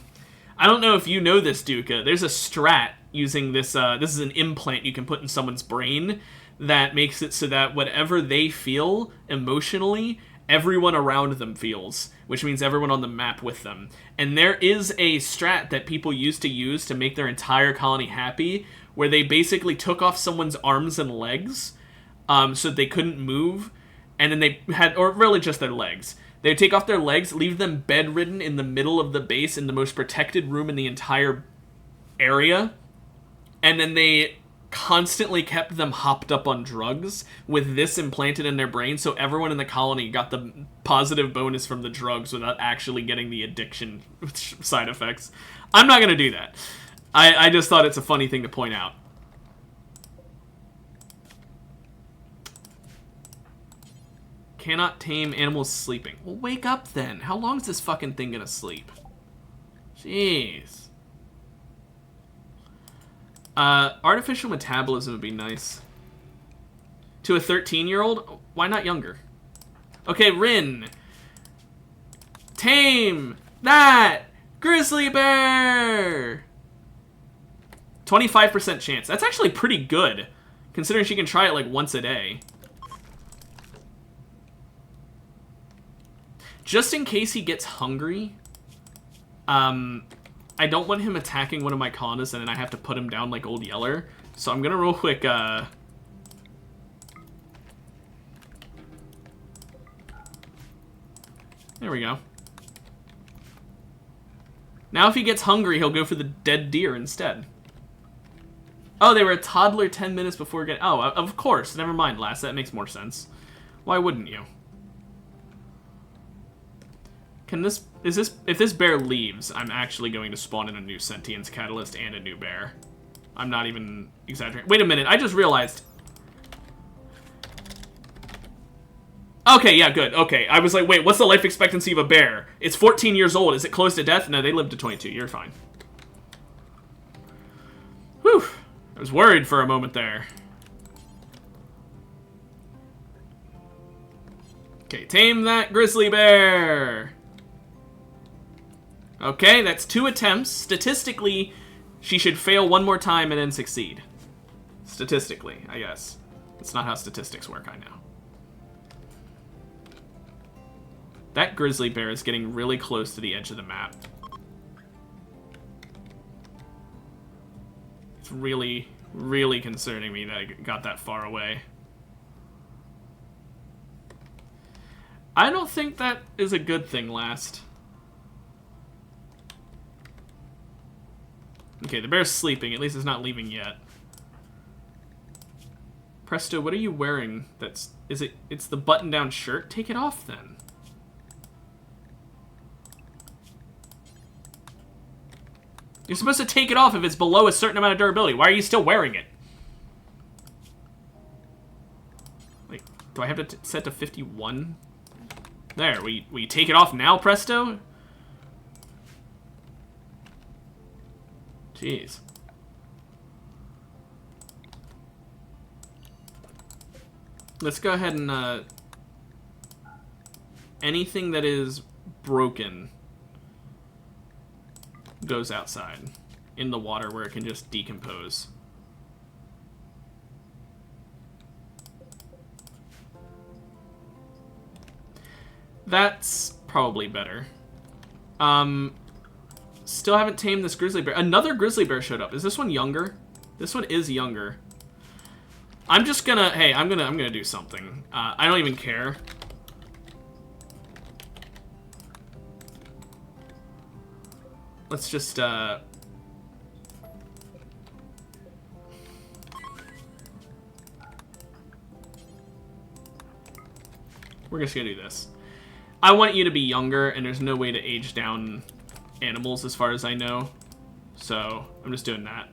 don't know if you know this, Duca. There's a strat using this, this is an implant you can put in someone's brain that makes it so that whatever they feel emotionally, everyone around them feels, which means everyone on the map with them. And there is a strat that people used to use to make their entire colony happy, where they basically took off someone's arms and legs so they couldn't move, and then they had, or really just their legs. They would take off their legs, leave them bedridden in the middle of the base in the most protected room in the entire area, and then they constantly kept them hopped up on drugs with this implanted in their brain, so everyone in the colony got the positive bonus from the drugs without actually getting the addiction side effects. I'm not going to do that. I just thought it's a funny thing to point out. Cannot tame animals sleeping. Well, wake up then. How long is this fucking thing going to sleep? Jeez. Artificial metabolism would be nice. To a 13-year-old? Why not younger? Okay, Rin. Tame that grizzly bear! 25% chance. That's actually pretty good, considering she can try it like once a day. Just in case he gets hungry, I don't want him attacking one of my colonists and then I have to put him down like Old Yeller. So I'm gonna real quick, there we go. Now if he gets hungry, he'll go for the dead deer instead. Oh, they were a toddler 10 minutes before getting... Oh, of course. Never mind, lass. That makes more sense. Why wouldn't you? Can this... If this bear leaves, I'm actually going to spawn in a new sentience catalyst and a new bear. I'm not even exaggerating. Wait a minute. I just realized... Okay, yeah, good. Okay, I was like, wait, what's the life expectancy of a bear? It's 14 years old. Is it close to death? No, they live to 22. You're fine. Whew. I was worried for a moment there. Okay, tame that grizzly bear. Okay, that's 2 attempts. Statistically, she should fail one more time and then succeed. Statistically, I guess. That's not how statistics work, I know. That grizzly bear is getting really close to the edge of the map. It's really, really concerning me that I got that far away. I don't think that is a good thing, last. Okay, the bear's sleeping. At least it's not leaving yet. Presto, what are you wearing? It's the button-down shirt? Take it off, then. You're supposed to take it off if it's below a certain amount of durability. Why are you still wearing it? Wait, do I have to set to 51? There, we take it off now, Presto? Jeez. Let's go ahead and, anything that is broken goes outside in the water where it can just decompose. That's probably better. Still haven't tamed this grizzly bear. Another grizzly bear showed up. Is this one younger? This one is younger. I'm just gonna, hey, I'm gonna do something. I don't even care. Let's just, we're just gonna do this. I want you to be younger, and there's no way to age down animals as far as I know. So, I'm just doing that.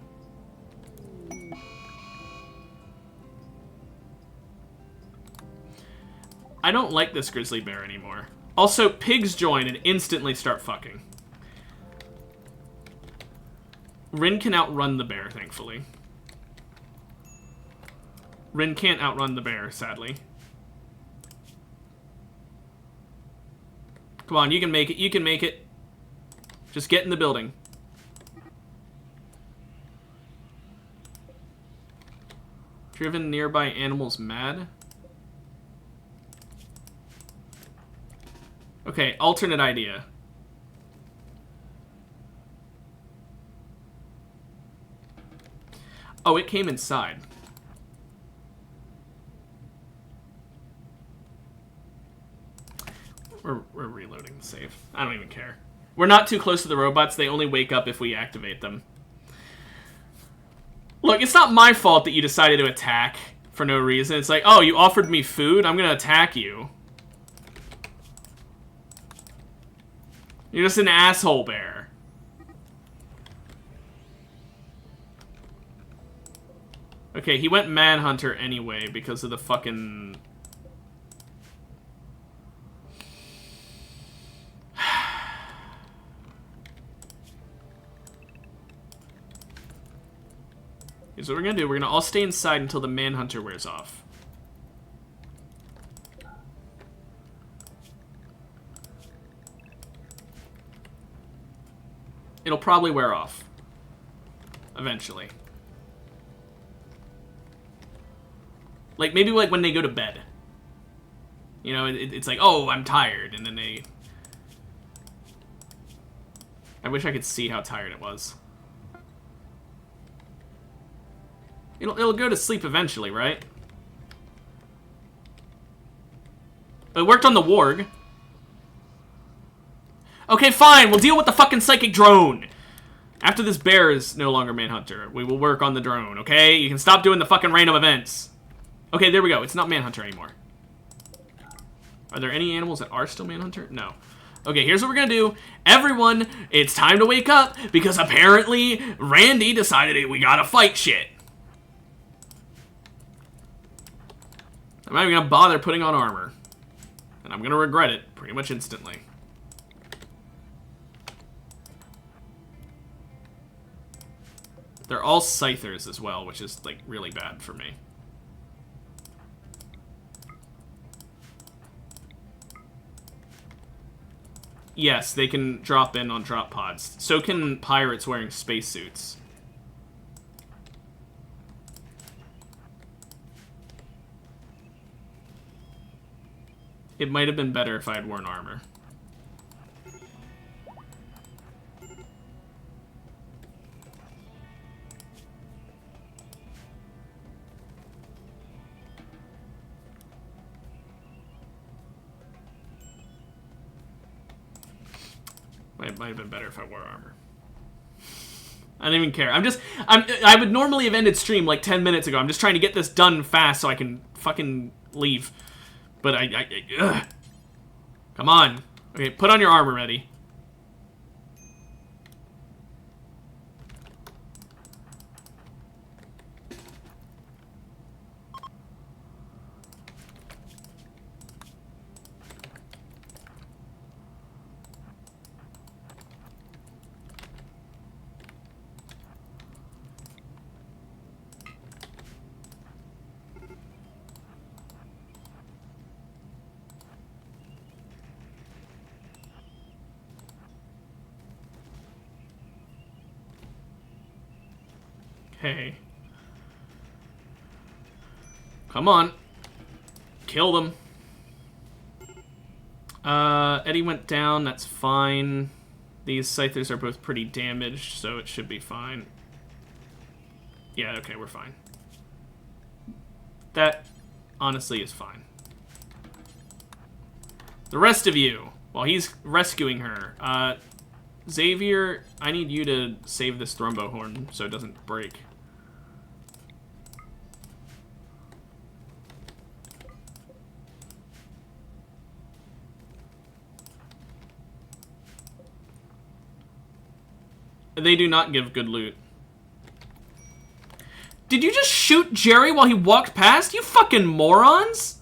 I don't like this grizzly bear anymore. Also, pigs join and instantly start fucking. Rin can outrun the bear, thankfully. Rin can't outrun the bear, sadly. Come on, you can make it. You can make it. Just get in the building. Driven nearby animals mad? Okay, alternate idea. Oh, it came inside. We're reloading the save. I don't even care. We're not too close to the robots. They only wake up if we activate them. Look, it's not my fault that you decided to attack for no reason. It's like, oh, you offered me food? I'm gonna attack you. You're just an asshole bear. Okay, he went Manhunter anyway because of the fucking... Here's what we're gonna do. We're gonna all stay inside until the Manhunter wears off. It'll probably wear off. Eventually. Like, maybe like when they go to bed. You know, it's like, oh, I'm tired, and then they... I wish I could see how tired it was. It'll go to sleep eventually, right? It worked on the warg. Okay, fine, we'll deal with the fucking psychic drone. After this bear is no longer Manhunter, we will work on the drone, okay? You can stop doing the fucking random events. Okay, there we go. It's not Manhunter anymore. Are there any animals that are still Manhunter? No. Okay, here's what we're gonna do. Everyone, it's time to wake up because apparently Randy decided we gotta fight shit. I'm not even gonna bother putting on armor. And I'm gonna regret it pretty much instantly. They're all Scythers as well, which is, like, really bad for me. Yes, they can drop in on drop pods. So can pirates wearing spacesuits. It might have been better if I had worn armor. It might have been better if I wore armor. I don't even care. I would normally have ended stream like 10 minutes ago. I'm just trying to get this done fast so I can fucking leave. But ugh. Come on. Okay, put on your armor ready. Hey. Come on. Kill them. Eddie went down, that's fine. These Scythers are both pretty damaged, so it should be fine. Yeah, okay, we're fine. That, honestly, is fine. The rest of you, while he's rescuing her, Xavier, I need you to save this Thrumbo horn so it doesn't break. They do not give good loot. Did you just shoot Jerry while he walked past? You fucking morons!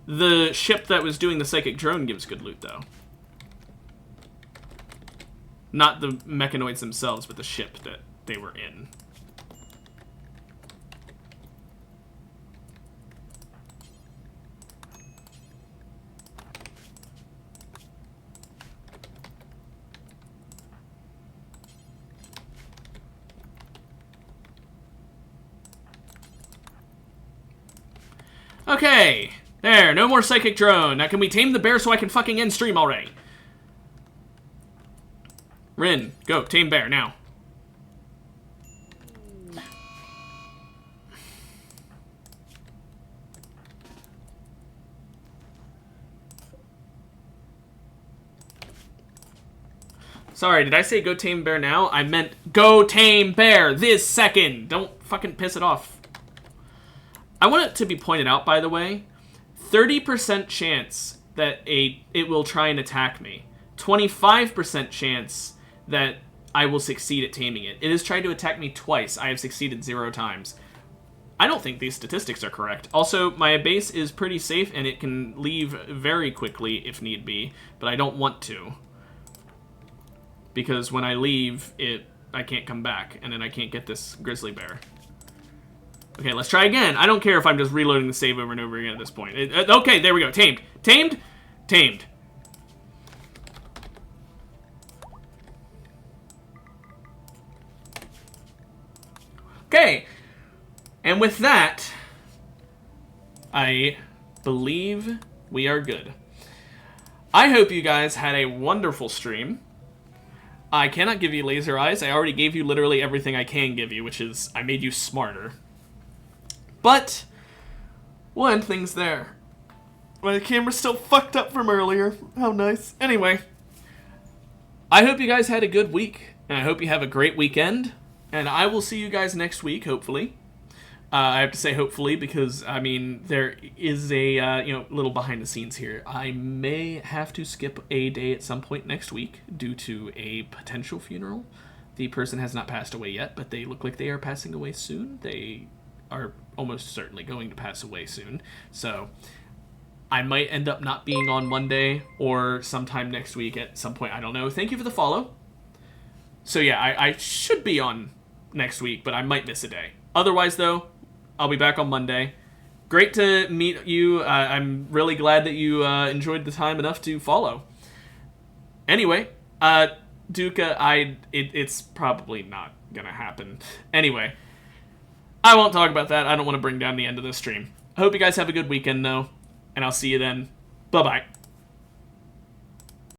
The ship that was doing the psychic drone gives good loot, though. Not the mechanoids themselves, but the ship that they were in. Okay, there, no more psychic drone. Now can we tame the bear so I can fucking end stream already? Rin, go, tame bear, now. Sorry, did I say go tame bear now? I meant go tame bear this second. Don't fucking piss it off. I want it to be pointed out, by the way, 30% chance that it will try and attack me. 25% chance that I will succeed at taming it. It has tried to attack me twice. I have succeeded 0 times. I don't think these statistics are correct. Also, my base is pretty safe, and it can leave very quickly if need be, but I don't want to. Because when I leave, I can't come back, and then I can't get this grizzly bear. Okay, let's try again. I don't care if I'm just reloading the save over and over again at this point. Okay, there we go. Tamed. Tamed? Tamed. Okay. And with that, I believe we are good. I hope you guys had a wonderful stream. I cannot give you laser eyes. I already gave you literally everything I can give you, which is I made you smarter. But we'll end things there. My camera's still fucked up from earlier. How nice. Anyway, I hope you guys had a good week, and I hope you have a great weekend, and I will see you guys next week, hopefully. I have to say hopefully because, I mean, there is a, little behind the scenes here. I may have to skip a day at some point next week due to a potential funeral. The person has not passed away yet, but they look like they are passing away soon. They are almost certainly going to pass away soon. So I might end up not being on Monday or sometime next week at some point. I don't know. Thank you for the follow. So yeah, I should be on next week, but I might miss a day. Otherwise, though, I'll be back on Monday. Great to meet you. I'm really glad that you enjoyed the time enough to follow. Anyway, Duca, it's probably not gonna happen. Anyway, I won't talk about that. I don't want to bring down the end of this stream. I hope you guys have a good weekend, though, and I'll see you then. Bye-bye.